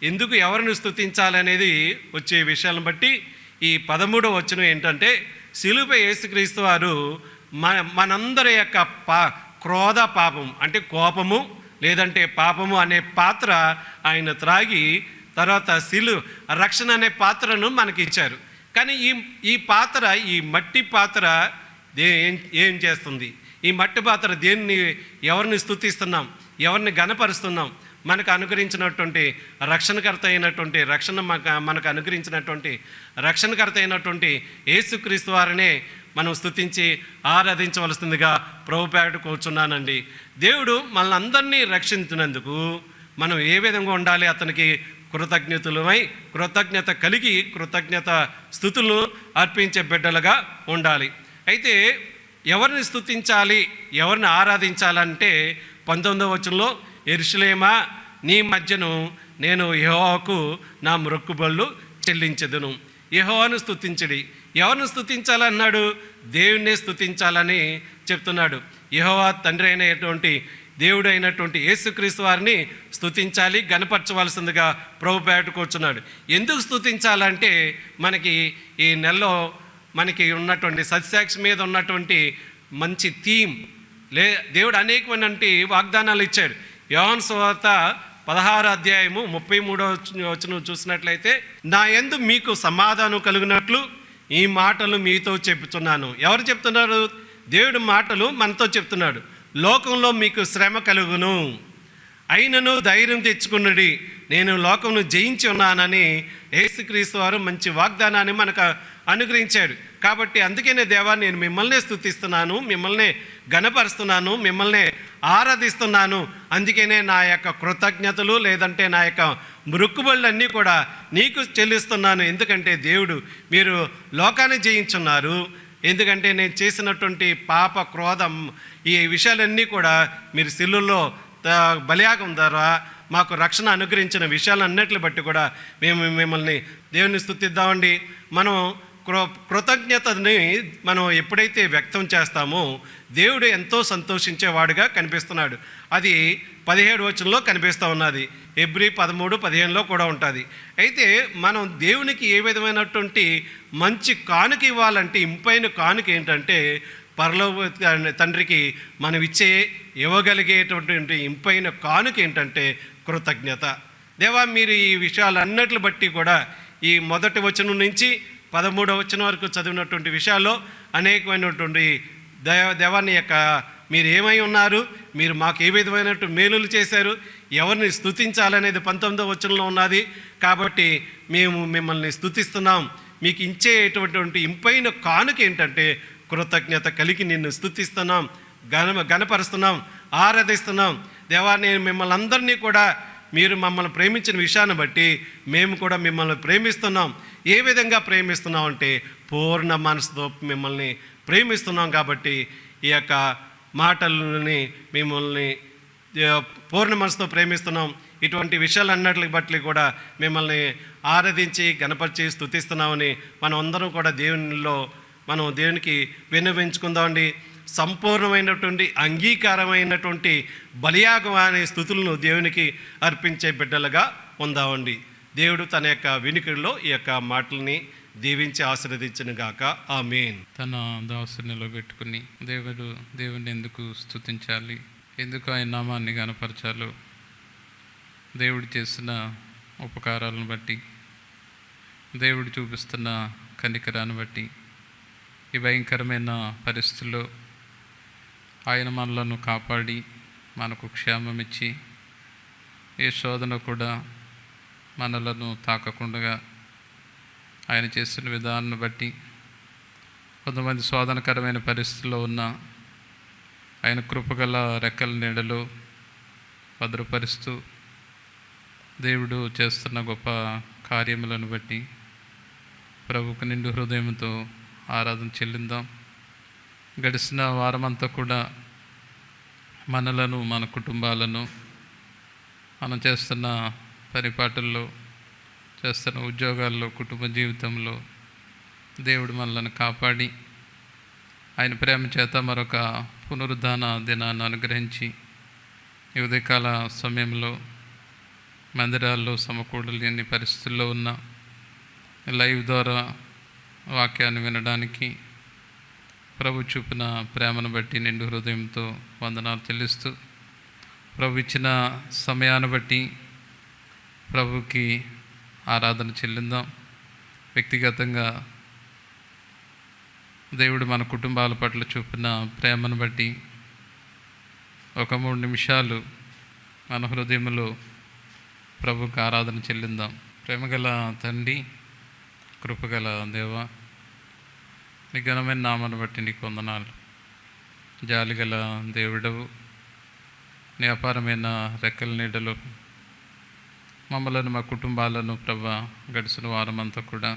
ఎందుకు ఎవరిని స్తుతించాలనేది వచ్చే విషయాలను బట్టి ఈ 13వ వచనం ఏంటంటే, సిలువపై యేసుక్రీస్తు వారు మనందరి యొక్క క్రోధ పాపం అంటే కోపము లేదంటే పాపము అనే పాత్ర ఆయన త్రాగి, తర్వాత రక్షణ అనే పాత్రను మనకి ఇచ్చారు. కానీ ఈ పాత్ర, ఈ మట్టి పాత్ర ఏం చేస్తుంది? ఈ మట్టి పాత్ర దేన్ని, ఎవరిని స్తుతిస్తున్నాం, ఎవరిని ఘనపరుస్తున్నాం? మనకు అనుగ్రహించినటువంటి రక్షణకర్త అయినటువంటి మనకు అనుగ్రహించినటువంటి రక్షణకర్త అయినటువంటి యేసుక్రీస్తు వారినే మనం స్తుతించి ఆరాధించవలసిందిగా ప్రభుపేట కూర్చున్నానండి. దేవుడు మనల్ని అందరినీ రక్షించినందుకు మనం ఏ విధంగా ఉండాలి? అతనికి కృతజ్ఞత కలిగి కృతజ్ఞత స్తుతులను అర్పించే బిడ్డలుగా ఉండాలి. అయితే ఎవరిని స్తుతించాలి, ఎవరిని ఆరాధించాలంటే 19వ వచనంలో, యెరూషలేమా నీ మధ్యను నేను యెహోవాకు నా మొక్కుబళ్ళు చెల్లించెదను. యెహోవాను స్తుతించడి. ఎవరిని స్తుతించాలన్నాడు? దేవుణ్ణి స్తుతించాలని చెప్తున్నాడు. యెహోవా తండ్రి అయినటువంటి దేవుడు అయినటువంటి యేసుక్రీస్తు వారిని స్తుతించాలి, గణపరచవలసిందిగా ప్రభుపేట కూర్చున్నాడు. ఎందుకు స్తుతించాలంటే మనకి ఈ నెలలో మనకి ఉన్నటువంటి సత్యసాక్షి మీద ఉన్నటువంటి మంచి థీమ్ దేవుడు అనేకమైనటువంటి వాగ్దానాలు ఇచ్చాడు. యోహాను సువార్త 16వ అధ్యాయము 33వ వచనం చూసినట్లయితే, నా యందు మీకు సమాధానం కలుగునట్లు ఈ మాటలు మీతో చెప్తున్నాను. ఎవరు చెప్తున్నారు? దేవుడు మాటలు మనతో చెప్తున్నాడు. లోకంలో మీకు శ్రమ కలుగును, అయినను ధైర్యం తెచ్చుకున్నది, నేను లోకంను జయించి ఉన్నానని యేసుక్రీస్తు వారు మంచి వాగ్దానాన్ని మనకు అనుగ్రహించాడు. కాబట్టి అందుకనే దేవా, నేను మిమ్మల్నే స్తుతిస్తున్నాను, మిమ్మల్నే ఘనపరుస్తున్నాను, మిమ్మల్నే ఆరాధిస్తున్నాను. అందుకనే నా యొక్క కృతజ్ఞతలు లేదంటే నా యొక్క మొక్కుబళ్ళన్నీ కూడా నీకు చెల్లిస్తున్నాను. ఎందుకంటే దేవుడు, మీరు లోకాన్ని జయించున్నారు. ఎందుకంటే నేను చేసినటువంటి పాప, క్రోధం, ఈ విషయాలన్నీ కూడా మీరు సిలువలో బలియాగం ద్వారా మాకు రక్షణ అనుగ్రహించిన విషయాలన్నిటిని బట్టి కూడా మేము మిమ్మల్ని దేవుని స్తుతిద్దామండి. మనం కృతజ్ఞతని మనం ఎప్పుడైతే వ్యక్తం చేస్తామో దేవుడు ఎంతో సంతోషించేవాడుగా కనిపిస్తున్నాడు. అది 17వ వచనంలో కనిపిస్తూ ఉన్నది. హెబ్రీ 13:15లో కూడా ఉంటుంది. అయితే మనం దేవునికి ఏ విధమైనటువంటి మంచి కానుక ఇవ్వాలంటే, ఇంపైన కానుక ఏంటంటే, పరలోక తండ్రికి మనం ఇవ్వగలిగేటటువంటి ఇంపైన కానుక ఏంటంటే కృతజ్ఞత. దేవా, మీరు ఈ విషయాలన్నిటిని బట్టి కూడా ఈ 1వ వచనం నుంచి 13వ వచనం వరకు చదివినటువంటి విషయాల్లో అనేకమైనటువంటి దేవాన్ని యొక్క మీరు ఏమై ఉన్నారు, మీరు మాకు ఏ విధమైనటువంటి మేలులు చేశారు, ఎవరిని స్తుతించాలనేది 19వ వచనంలో ఉన్నది. కాబట్టి మేము మిమ్మల్ని స్తుతిస్తున్నాం. మీకు ఇచ్చేటటువంటి ఇంపైన కానుక ఏంటంటే కృతజ్ఞత కలిగి నిన్ను స్తుతిస్తున్నాం, ఘనపరుస్తున్నాం, ఆరాధిస్తున్నాం. దేవా, నేను మిమ్మల్ని అందరినీ కూడా మీరు మమ్మల్ని ప్రేమించిన విషయాన్ని బట్టి మేము కూడా మిమ్మల్ని ప్రేమిస్తున్నాం. ఏ విధంగా ప్రేమిస్తున్నాం అంటే పూర్ణ మనసుతో మిమ్మల్ని ప్రేమిస్తున్నాం. కాబట్టి ఈ యొక్క మాటలని మిమ్మల్ని పూర్ణ మనసుతో ప్రేమిస్తున్నాం. ఇటువంటి విషయాలన్నిటిని బట్టి కూడా మిమ్మల్ని ఆరాధించి గణపరిచి స్తుతిస్తున్నామని మనం అందరం కూడా మనం దేవునికి విన్నవించుకుందామండి. సంపూర్ణమైనటువంటి అంగీకారమైనటువంటి బలియాగం అనే స్తుతులను దేవునికి అర్పించే బిడ్డలుగా ఉందామండి. దేవుడు తన యొక్క వినికిడిలో ఈ యొక్క మాటల్ని దీవించి ఆశీర్వదించును గాక. ఆమేన్. తన దాసుని నిలబెట్టుకుని దేవుడిని ఎందుకు స్తుతించాలి, ఎందుకు ఆయన నామాన్ని గణపరచాలో, దేవుడు చేసిన ఉపకారాలను బట్టి, దేవుడు చూపిస్తున్న కనికరాన్ని బట్టి, ఈ భయంకరమైన పరిస్థితుల్లో ఆయన మనలను కాపాడి మనకు క్షేమం ఇచ్చి ఏ శోధన కూడా మనలను తాకకుండా ఆయన చేస్తున్న విధానాన్ని బట్టి కొంతమంది శోధనకరమైన పరిస్థితుల్లో ఉన్న ఆయన కృపగల రెక్కల నీడలో భద్రపరుస్తూ దేవుడు చేస్తున్న గొప్ప కార్యములను బట్టి ప్రభువుకు నిండు హృదయంతో ఆరాధన చెల్లిందాం. గడిచిన వారమంతా కూడా మనలను, మన కుటుంబాలను, మనం చేస్తున్న పరిపాటుల్లో, చేస్తున్న ఉద్యోగాల్లో, కుటుంబ జీవితంలో దేవుడు మనల్ని కాపాడి ఆయన ప్రేమ చేత మరొక పునరుద్ధాన దినాన్ని అనుగ్రహించి ఈ ఉదయకాల సమయంలో మందిరాల్లో సమకూడలేని పరిస్థితుల్లో ఉన్న లైవ్ ద్వారా వాక్యాన్ని వినడానికి ప్రభు చూపిన ప్రేమను బట్టి నిండు హృదయంతో వందనాలు చెల్లిస్తూ, ప్రభు ఇచ్చిన సమయాన్ని బట్టి ప్రభుకి ఆరాధన చెల్లిందాం. వ్యక్తిగతంగా దేవుడు మన కుటుంబాల పట్ల చూపిన ప్రేమను బట్టి ఒక 3 నిమిషాలు మన హృదయంలో ప్రభుకి ఆరాధన చెల్లిందాం. ప్రేమగల తండ్రి, కృపగల దేవ, నీ ఘనమైన నామాన్ని బట్టి నీకు వందనాలు. జాలిగల దేవుడవు, నీ అపారమైన రెక్కల నీడలో మమ్మలను, మా కుటుంబాలను ప్రభా గడిచిన వారమంతా కూడా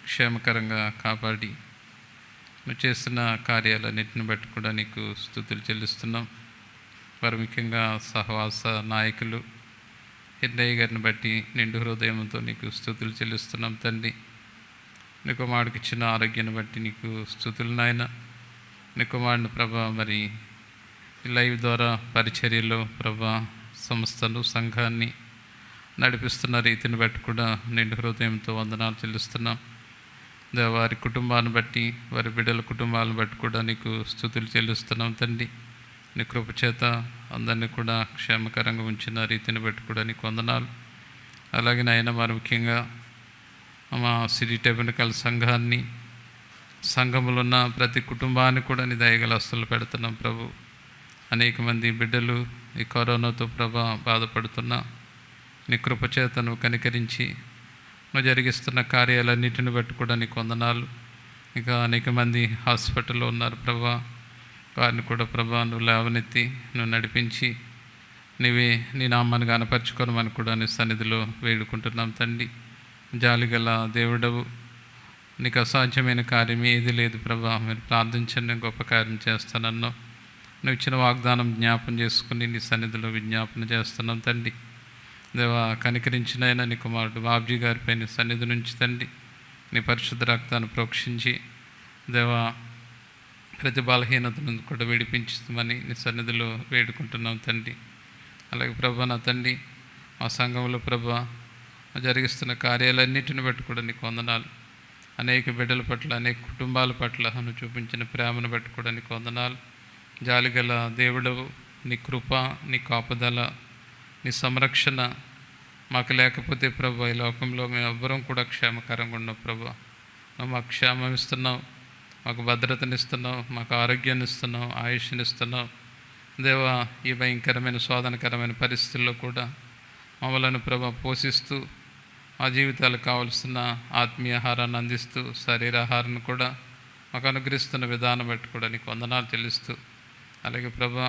క్షేమకరంగా కాపాడి నువ్వు చేస్తున్న కార్యాలన్నింటిని బట్టి కూడా నీకు స్తుతులు చెల్లిస్తున్నాం. వారు ముఖ్యంగా సహవాస నాయకులు హిన్నయ్య గారిని బట్టి నిండు హృదయంతో నీకు స్తుతులు చెల్లిస్తున్నాం తండ్రి. నీ కుమారుడికి ఇచ్చిన ఆరోగ్యాన్ని బట్టి నీకు స్తుతులు నాయన. నీ కుమారుడిని ప్రభా మరి లైవ్ ద్వారా పరిచర్యలో ప్రభా సంస్థలు సంఘాన్ని నడిపిస్తున్న రీతిని బట్టి కూడా నిండు హృదయంతో వందనాలు చెల్లిస్తున్నాం. వారి కుటుంబాన్ని బట్టి, వారి బిడ్డల కుటుంబాలను బట్టి కూడా నీకు స్తుతులు చెల్లిస్తున్నాం తండ్రి. నీ కృప చేత అందరినీ కూడా క్షేమకరంగా ఉంచిన రీతిని బట్టి కూడా నీకు వందనాలు. అలాగే నాయన మరి ముఖ్యంగా మా సిటీ టెబినికల్ సంఘాన్ని, సంఘములో ఉన్న ప్రతి కుటుంబాన్ని కూడా నీ దయగల హస్తాలు పెడుతున్నాం ప్రభు. అనేక మంది బిడ్డలు ఈ కరోనాతో ప్రభా బాధపడుతున్నా నీ కృప చేత నువ్వు కనికరించి నువ్వు జరిగిస్తున్న కార్యాలన్నిటిని బట్టి కూడా నీకు వందనాలు. ఇంకా అనేక మంది హాస్పిటల్లో ఉన్నారు ప్రభా, వారిని కూడా ప్రభా నువ్వు లేవనెత్తి నువ్వు నడిపించి నీవే నీ నామాన్ని కనపరుచుకోమని కూడా నీ సన్నిధిలో వేడుకుంటున్నాం తండ్రి. జాలిగల దేవుడవు, నీకు అసాధ్యమైన కార్యం ఏది లేదు ప్రభా. మీరు ప్రార్థించండి, నేను గొప్ప కార్యం చేస్తానన్నావు. నువ్వు ఇచ్చిన వాగ్దానం జ్ఞాపం చేసుకుని నీ సన్నిధిలో విజ్ఞాపన చేస్తున్నాం తండ్రి. దేవా కనికరించినైనా నీ కుమారుడు బాబ్జీ గారిపై నీ సన్నిధి నుంచి తండ్రి నీ పరిశుద్ధ రక్తాన్ని ప్రోక్షించి దేవా ప్రతి బలహీనతను కూడా విడిపించమని నీ సన్నిధిలో వేడుకుంటున్నాం తండ్రి. అలాగే ప్రభా నా తండ్రి, మా సంఘంలో ప్రభా జరిగిస్తున్న కార్యాలన్నిటిని బట్టి కూడా నీకు వందనాలు. అనేక బిడ్డల పట్ల, అనేక కుటుంబాల పట్ల నువ్వు చూపించిన ప్రేమను బట్టి కూడా నీకు వందనాలు. జాలిగల దేవుడవు, నీ కృప, నీ కాపుదల, నీ సంరక్షణ మాకు లేకపోతే ప్రభా ఈ లోకంలో మేము ఎవ్వరం కూడా క్షేమకరంగా ఉన్నాం ప్రభా. నువ్వు మాకు క్షేమం ఇస్తున్నావు, మాకు భద్రతనిస్తున్నావు, మాకు ఆరోగ్యాన్ని ఇస్తున్నావు, ఆయుష్ని ఇస్తున్నావు దేవా. ఈ భయంకరమైన శోధనకరమైన పరిస్థితుల్లో కూడా మమ్మలను ప్రభా పోషిస్తూ మా జీవితాలకు కావలసిన ఆత్మీయ ఆహారాన్ని అందిస్తూ శరీరాహారాన్ని కూడా మాకు అనుగ్రహిస్తున్న విధానం బట్టి కూడా నీకు వందనాలు చెల్లిస్తూ, అలాగే ప్రభా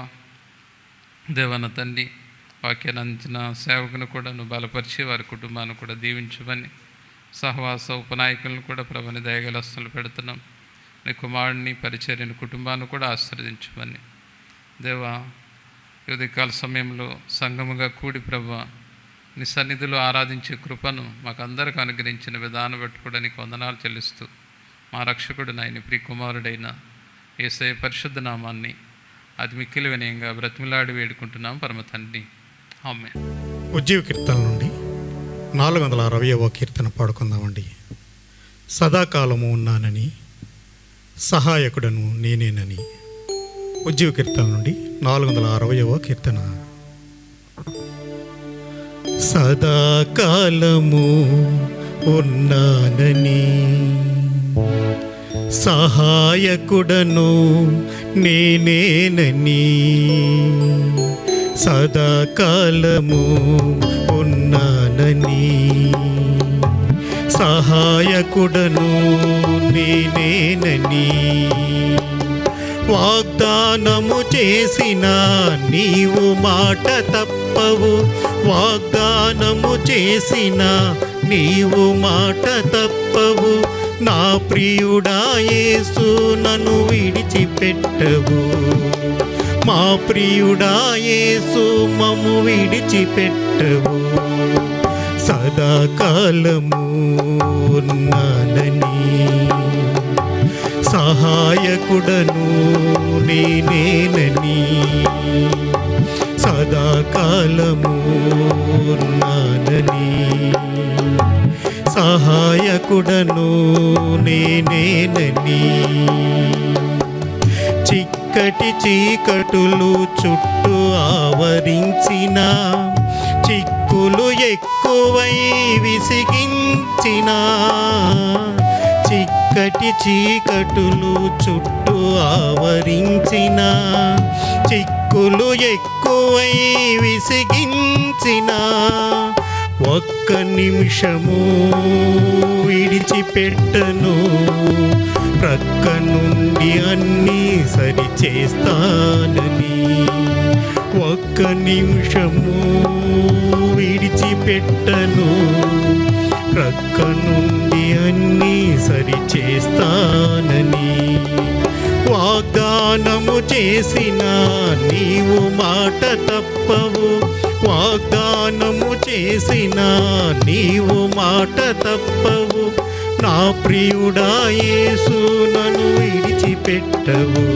దేవన తండ్రి వాక్యాన్ని అందించిన సేవకుని కూడా నువ్వు బలపరిచి వారి కుటుంబాన్ని కూడా దీవించమని, సహవాస ఉపనాయకులను కూడా ప్రభుని దయగలస్తులు పెడుతున్నాం. నీ కుమారుడిని, పరిచర్యని, కుటుంబాన్ని కూడా ఆశీర్వదించమని దేవా. ఉదయకాల సమయంలో సంఘముగా కూడి ప్రభా నీ సన్నిధిలో ఆరాధించే కృపను మాకు అందరికీ అనుగ్రహించిన విధానం బట్టి కూడా నీకు వందనాలు చెల్లిస్తూ, మా రక్షకుడు నాయని ప్రియ కుమారుడైన యేసయ్య పరిశుద్ధ నామాన్ని అది మిక్కిలి వినయంగా బ్రతిమిలాడి వేడుకుంటున్నాం పరమ తండ్రి, ఆమేన్. ఉజ్జీవ కీర్తన నుండి 460వ కీర్తన పాడుకుందామండి. సదాకాలము ఉన్నానని, సహాయకుడను నేనేనని. ఉజ్జీవ కీర్తన నుండి 460వ కీర్తన. సదాకాలము ఉన్నానని, సహాయకుడను నేనేనని. సదాకాలము ఉన్నానని, సహాయకుడను నేనేనని. వాగ్దానము చేసిన నీవు మాట తప్పవు, వాగ్దానము చేసిన నీవు మాట తప్పవు. నా ప్రియుడా యేసు నన్ను విడిచిపెట్టవు, మా ప్రియుడా యేసు మమ్ము విడిచిపెట్టవు. సదాకాలము ఉన్నానని, సహాయకుడను నేనేనని. సదాకాలము ఉన్నానని, సహాయకుడను నేనేనని. చిక్కటి చీకటులు చుట్టూ ఆవరించిన, చిక్కులు ఎక్కువై విసిగించిన, చీకటి చీకటులు చుట్టూ ఆవరించిన, చిక్కులు ఎక్కువై విసిగించిన, ఒక్క నిమిషము విడిచిపెట్టను, ప్రక్క నుండి అన్నీ సరిచేస్తానని. ఒక్క నిమిషము విడిచిపెట్టను, ప్రక్క నుండి అన్నీ సరిచేస్తానని. వాగ్దానము చేసిన నీవు మాట తప్పవు, వాగ్దానము చేసిన నీవు మాట తప్పవు. నా ప్రియుడా యేసు నన్ను విడిచిపెట్టవు,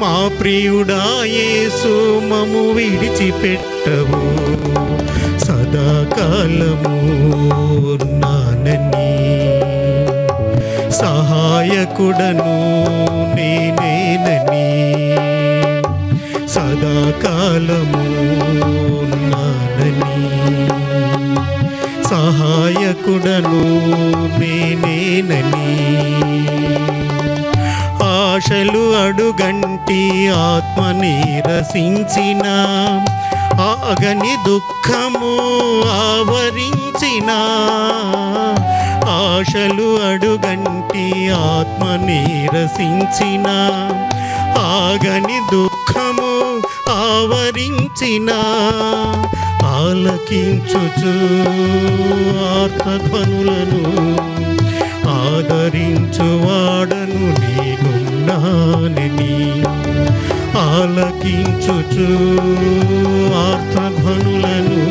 మా ప్రియుడా యేసు మము విడిచిపెట్టవు. సదాకాలము నానని సహాయకుడను నేనేనని, సదాకాలము నానని సహాయకుడను నేనేనని. ఆశలు అడుగంటి ఆత్మ నీరసించిన, ఆగని దుఃఖము ఆవరించిన, ఆశలు అడుగంటి ఆత్మ నీరసించిన, ఆగని దుఃఖము ఆవరించిన, ఆలకించుచు ఆర్తధ్వనులను ఆదరించువాడను నేనున్నానని. ఆలకించుచు ఆర్తధ్వనులను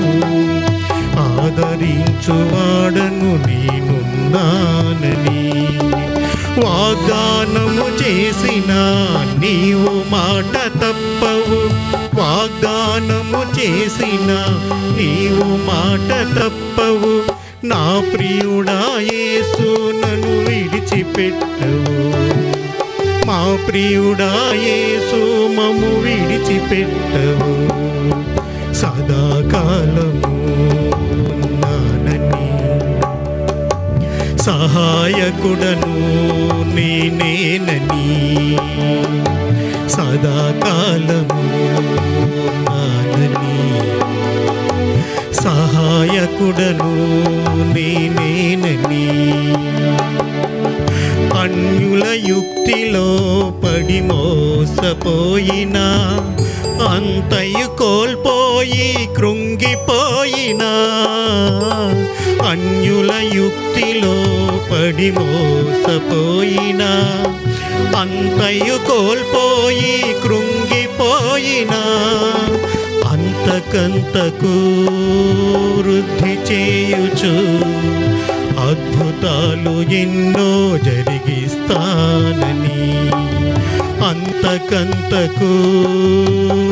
ఆదరించువాడను నేనున్నానని. వాగ్దానము చేసిన నీవు మాట తప్పవు, వాగ్దానము చేసిన నీవు మాట తప్పవు. నా ప్రియుడా యేసు నన్ను విడిచిపెట్టవు, మా ప్రియుడా యేసు మము విడిచిపెట్టవు. సదాకాలము నానని సహాయకుడను నేనేనని, సదాకాలము నానని సహాయకుడను నేనేనని. అన్యుల యుక్తిలో పడి మోసపోయినా, అంతయు కోల్పోయి కృంగిపోయినా, అన్యుల యుక్తిలో పడి మోసపోయినా, అంతయు కోల్పోయి కృంగిపోయినా, అంతకంతకు వృద్ధి చేయుచు అద్భుతాలు ఎన్నో జరిగిస్తానని. అంతకంతకు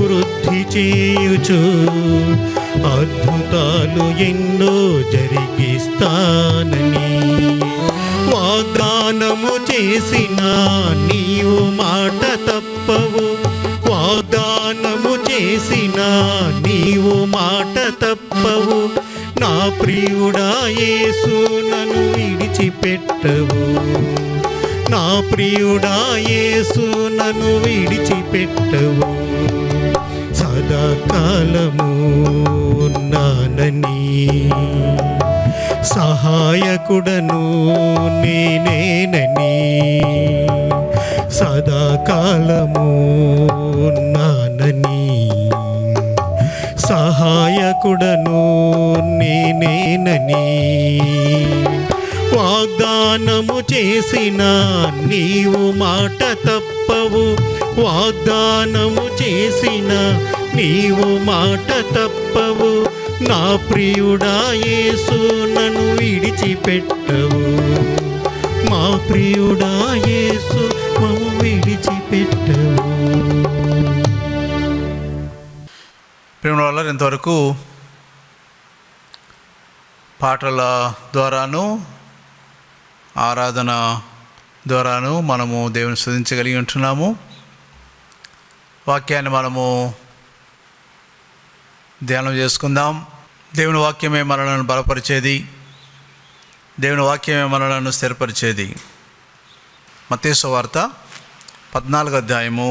వృద్ధి చేయుచు అద్భుతాలు ఎన్నో జరిగిస్తానని. వాగ్దానము చేసిన నీవు మాట తప్పవు, వాగ్దానము చేసిన నీవు మాట తప్పవు. నా ప్రియుడా యేసు నన్ను విడిచిపెట్టవు, నా ప్రియుడా యేసు నన్ను విడిచిపెట్టవు. సదాకాలము నానని సహాయకుడను నేనేనని, సదాకాలము నానని సహాయకుడను నేనేనని. వాగ్దానము చేసిన నీవు మాట తప్పవు, వాగ్దానము చేసిన నీవు మాట తప్పవు. నా ప్రియుడా యేసు నన్ను విడిచిపెట్టవు, మా ప్రియుడా యేసు మమ్ము విడిచిపెట్టవు. ప్రేమ వల్ల ఇంతవరకు పాటల ద్వారాను ఆరాధన ద్వారాను మనము దేవుని స్తుతించగలిగి ఉంటున్నాము. వాక్యాన్ని మనము ధ్యానం చేసుకుందాం. దేవుని వాక్యమే మనలను బలపరిచేది, దేవుని వాక్యమే మనలను స్థిరపరిచేది. మత్తయి సువార్త 14వ అధ్యాయము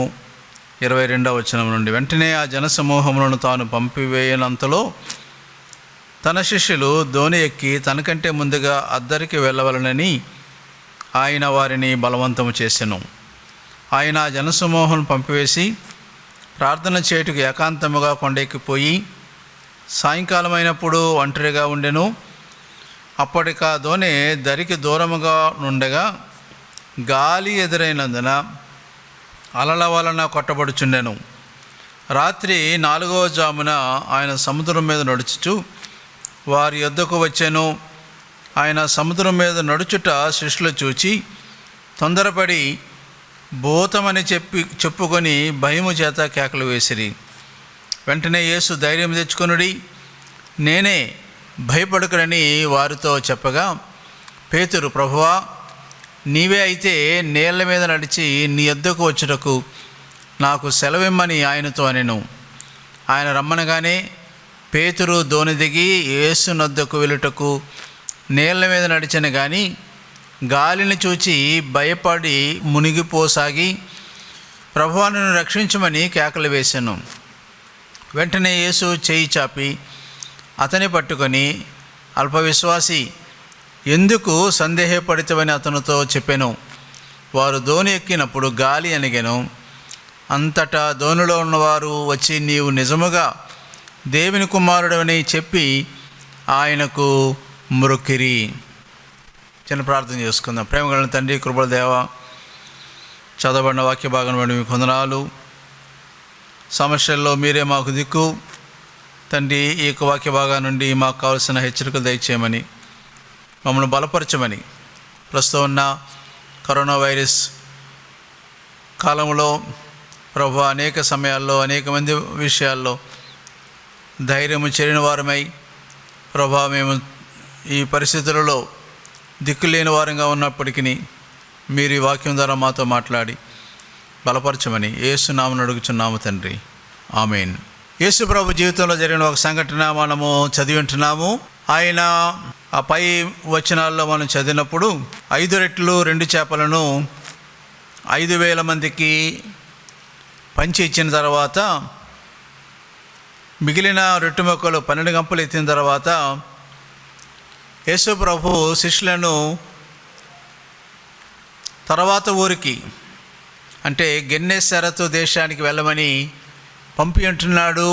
22వ వచనం నుండి. వెంటనే ఆ జనసమూహములను తాను పంపివేయనంతలో తన శిష్యులు దోణి ఎక్కి తనకంటే ముందుగా అద్దరికి వెళ్ళవలనని ఆయన వారిని బలవంతము చేసెను. ఆయన ఆ జనసమూహం పంపివేసి ప్రార్థన చేయుటకు ఏకాంతముగా కొండెక్కిపోయి సాయంకాలం అయినప్పుడు ఒంటరిగా ఉండెను. అప్పటికా దోణి దరికి దూరముగా నుండగా గాలి ఎదురైనందున అలల వలన కొట్టబడుచుండెను. రాత్రి 4వ జామున ఆయన సముద్రం మీద నడుచుచు వారి యొద్దకు వచ్చెను. ఆయన సముద్రం మీద నడుచుట శిష్యులు చూచి తొందరపడి భూతమని చెప్పుకొని భయము చేత కేకలు వేసిరి. వెంటనే యేసు ధైర్యం తెచ్చుకొనుడి, నేనే, భయపడకురని వారితో చెప్పగా, పేతురు, ప్రభువా, నీవే అయితే నీళ్ల మీద నడిచి నీ యొద్దకు వచ్చుటకు నాకు సెలవిమ్మని ఆయనతో అనెను. ఆయన రమ్మనగానే పేతురు దోణి దిగి యేసు నొద్దకు వెళ్ళుటకు నీళ్ల మీద నడిచెను గాని గాలిని చూచి భయపడి మునిగిపోసాగి ప్రభువా, నన్ను రక్షించమని కేకలు వేశాను. వెంటనే యేసు చేయి చాపి అతని పట్టుకొని, అల్పవిశ్వాసి, ఎందుకు సందేహపడితవని అతనితో చెప్పెను. వారు దోణి ఎక్కినప్పుడు గాలి అణిగెను. అంతటా దోణిలో ఉన్నవారు వచ్చి నీవు నిజముగా దేవుని కుమారుడవని చెప్పి ఆయనకు మ్రొక్కిరి. చిన్న ప్రార్థన చేసుకుందాం. ప్రేమగల తండ్రి, కృపల దేవ, చదవబడిన వాక్య భాగం బట్టి మీకు వందనాలు. సమస్యల్లో మీరే మాకు దిక్కు తండ్రి. ఈ యొక్క వాక్య భాగం నుండి మాకు కావలసిన హెచ్చరికలు దయచేయమని, మమ్మల్ని బలపరచమని, ప్రస్తుతం ఉన్న కరోనా వైరస్ కాలంలో ప్రభు అనేక సమయాల్లో అనేక మంది విషయాల్లో ధైర్యము చేరిన వారమై ప్రభు మేము ఈ పరిస్థితులలో దిక్కులేని వారంగా ఉన్నప్పటికీ మీరు ఈ వాక్యం ద్వారా మాతో మాట్లాడి బలపరచమని యేసు నామమున అడుగుచున్నాము తండ్రి, ఆమేన్. యేసు ప్రభు జీవితంలో జరిగిన ఒక సంఘటన మనము చదివి ఉంటున్నాము. ఆయన ఆ పై వచనాల్లో మనం చదివినప్పుడు 5 రొట్టెలు 2 చేపలను 5,000 మందికి పంచి ఇచ్చిన తర్వాత మిగిలిన రొట్టె ముక్కలు 12 గంపలు ఎత్తిన తర్వాత యేసు ప్రభు శిష్యులను తర్వాత ఊరికి, అంటే గెన్నేసరతు దేశానికి వెళ్ళమని పంపి ఉంటున్నాడు.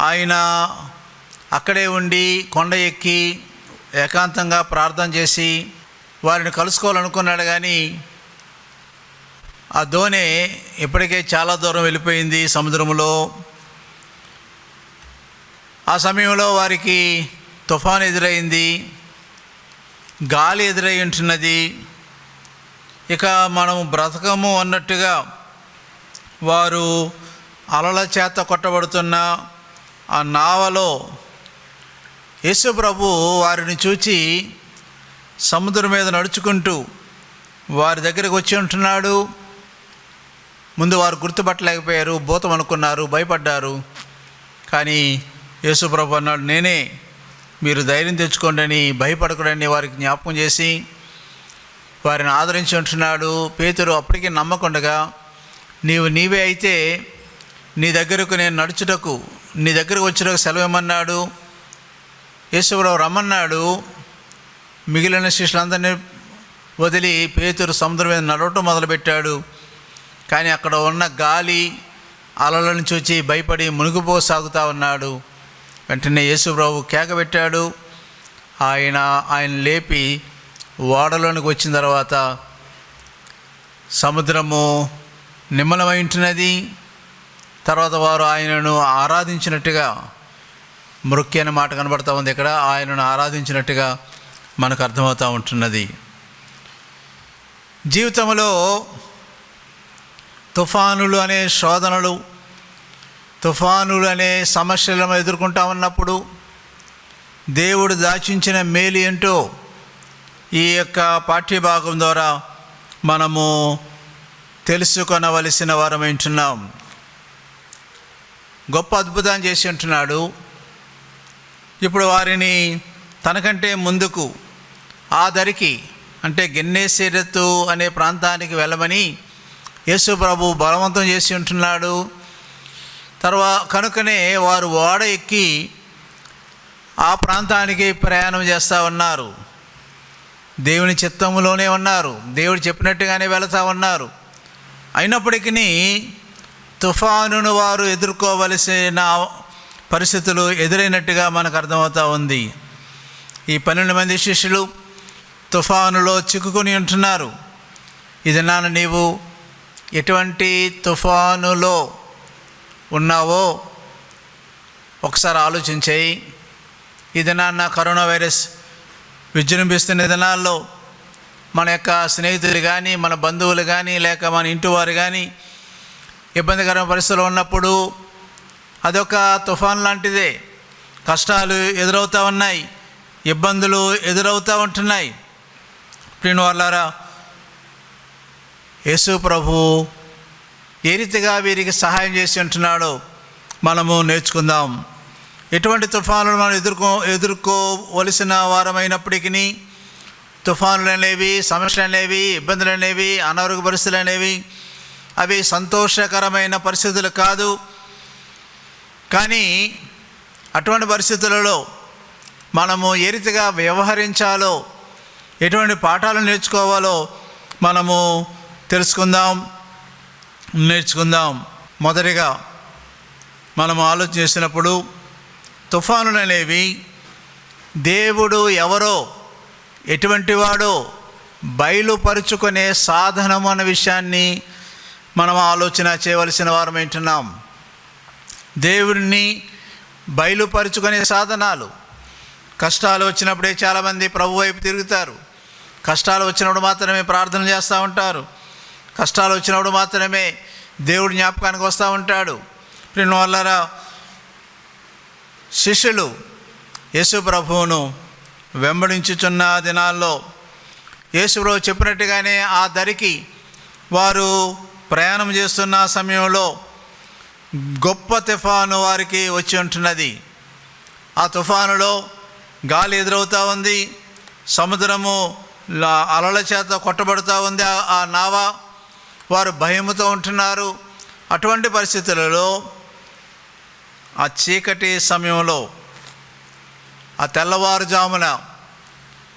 ఆయన అక్కడే ఉండి కొండ ఎక్కి ఏకాంతంగా ప్రార్థన చేసి వారిని కలుసుకోవాలనుకున్నాడు. కానీ ఆ దోణి ఇప్పటికే చాలా దూరం వెళ్ళిపోయింది సముద్రంలో. ఆ సమయంలో వారికి తుఫాను ఎదురైంది, గాలి ఎదురై ఉంటున్నది. ఇక మనం బ్రతకము అన్నట్టుగా వారు అలల చేత కొట్టబడుతున్న ఆ నావలో యేసు ప్రభు వారిని చూచి సముద్రం మీద నడుచుకుంటూ వారి దగ్గరికి వచ్చి ఉంటున్నాడు. ముందు వారు గుర్తుపట్టలేకపోయారు, భూతం అనుకున్నారు, భయపడ్డారు. కానీ యేసు ప్రభు అన్నాడు, నేనే, మీరు ధైర్యం తెచ్చుకోండి అని, భయపడకూడని వారికి జ్ఞాపకం చేసి వారిని ఆదరించి ఉంటున్నాడు. పేతురు అప్పటికీ నమ్మకుండగా, నీవే అయితే నీ దగ్గరకు నేను నడుచుటకు, నీ దగ్గరకు వచ్చుటకు సెలవేమన్నాడు. యేసుప్రభు రమ్మన్నాడు. మిగిలిన శిష్యులందరినీ వదిలి పేతురు సముద్రం మీద నడవటం మొదలుపెట్టాడు. కానీ అక్కడ ఉన్న గాలి అలలను చూచి భయపడి మునిగిపోసాగుతూ ఉన్నాడు. వెంటనే యేసుప్రభు కేక పెట్టాడు. ఆయన లేపి ఓడలోనికి వచ్చిన తర్వాత సముద్రము నిమ్మలమై ఉంటున్నది. తర్వాత వారు ఆయనను ఆరాధించినట్టుగా, మ్రొక్కి అనే మాట కనబడుతూ ఉంది ఇక్కడ, ఆయనను ఆరాధించినట్టుగా మనకు అర్థమవుతూ ఉంటున్నది. జీవితంలో తుఫానులు అనే శోధనలు, తుఫానులు అనే సమస్యలను ఎదుర్కొంటా ఉన్నప్పుడు దేవుడు దాచించిన మేలు ఏంటో ఈ యొక్క పాఠ్యభాగం ద్వారా మనము తెలుసుకొనవలసిన వారమై ఉంటున్నాం. గొప్ప అద్భుతం చేసి ఉంటున్నాడు. ఇప్పుడు వారిని తనకంటే ముందుకు ఆ దరికి, అంటే గెన్నేసరెతు అనే ప్రాంతానికి వెళ్ళమని యేసు ప్రభు బలవంతం చేసి ఉంటున్నాడు. కనుకనే వారు ఓడ ఎక్కి ఆ ప్రాంతానికి ప్రయాణం చేస్తూ ఉన్నారు. దేవుని చిత్తంలోనే ఉన్నారు, దేవుడు చెప్పినట్టుగానే వెళుతూ ఉన్నారు. అయినప్పటికీ తుఫానును వారు ఎదుర్కోవలసిన పరిస్థితులు ఎదురైనట్టుగా మనకు అర్థమవుతూ ఉంది. ఈ 12 మంది శిష్యులు తుఫానులో చిక్కుకొని ఉంటున్నారు. ఇది నాన్న నీవు ఎటువంటి తుఫానులో ఉన్నావో ఒకసారి ఆలోచించేయి. ఇది నాన్న కరోనా వైరస్ విజృంభిస్తున్న దినాల్లో మన యొక్క స్నేహితులు కానీ, మన బంధువులు కానీ, లేక మన ఇంటి వారు కానీ ఇబ్బందికరమైన పరిస్థితులు ఉన్నప్పుడు అదొక తుఫాన్ లాంటిదే. కష్టాలు ఎదురవుతూ ఉన్నాయి, ఇబ్బందులు ఎదురవుతూ ఉంటున్నాయి. ప్రియుని వాళ్ళారా, యేసు ప్రభు ఏ రీతిగా వీరికి సహాయం చేసి ఉంటున్నాడో మనము నేర్చుకుందాం. ఎటువంటి తుఫానులు మనం ఎదుర్కోవలసిన వారమైనప్పటికీ, తుఫానులు అనేవి, సమస్యలు అనేవి, ఇబ్బందులు అనేవి, అనారోగ్య పరిస్థితులు అనేవి అవి సంతోషకరమైన పరిస్థితులు కాదు. కానీ అటువంటి పరిస్థితులలో మనము ఏ రీతిగా వ్యవహరించాలో, ఎటువంటి పాఠాలు నేర్చుకోవాలో మనము నేర్చుకుందాం. మొదటిగా మనము ఆలోచన చేసినప్పుడు తుఫానులు అనేవి దేవుడు ఎవరో, ఎటువంటి వాడో బయలుపరుచుకునే సాధనము అనే విషయాన్ని మనం ఆలోచన చేయవలసిన వారం ఏంటున్నాం. దేవుడిని బయలుపరుచుకునే సాధనాలు. కష్టాలు వచ్చినప్పుడే చాలామంది ప్రభు వైపు తిరుగుతారు. కష్టాలు వచ్చినప్పుడు మాత్రమే ప్రార్థన చేస్తూ ఉంటారు. కష్టాలు వచ్చినప్పుడు మాత్రమే దేవుడి జ్ఞాపకానికి వస్తూ ఉంటాడు. ప్రియుని వాళ్ళారా, శిష్యులు యేసు ప్రభువును వెంబడించుచున్న దినాల్లో యేసు ప్రభు చెప్పినట్టుగానే ఆ దరికి వారు ప్రయాణం చేస్తున్న సమయంలో గొప్ప తుఫాను వారికి వచ్చి ఉంటున్నది. ఆ తుఫానులో గాలి ఎదురవుతూ ఉంది, సముద్రము అలల చేత కొట్టబడుతూ ఉంది ఆ నావ. వారు భయముతో ఉంటున్నారు. అటువంటి పరిస్థితులలో ఆ చీకటి సమయంలో, ఆ తెల్లవారుజామున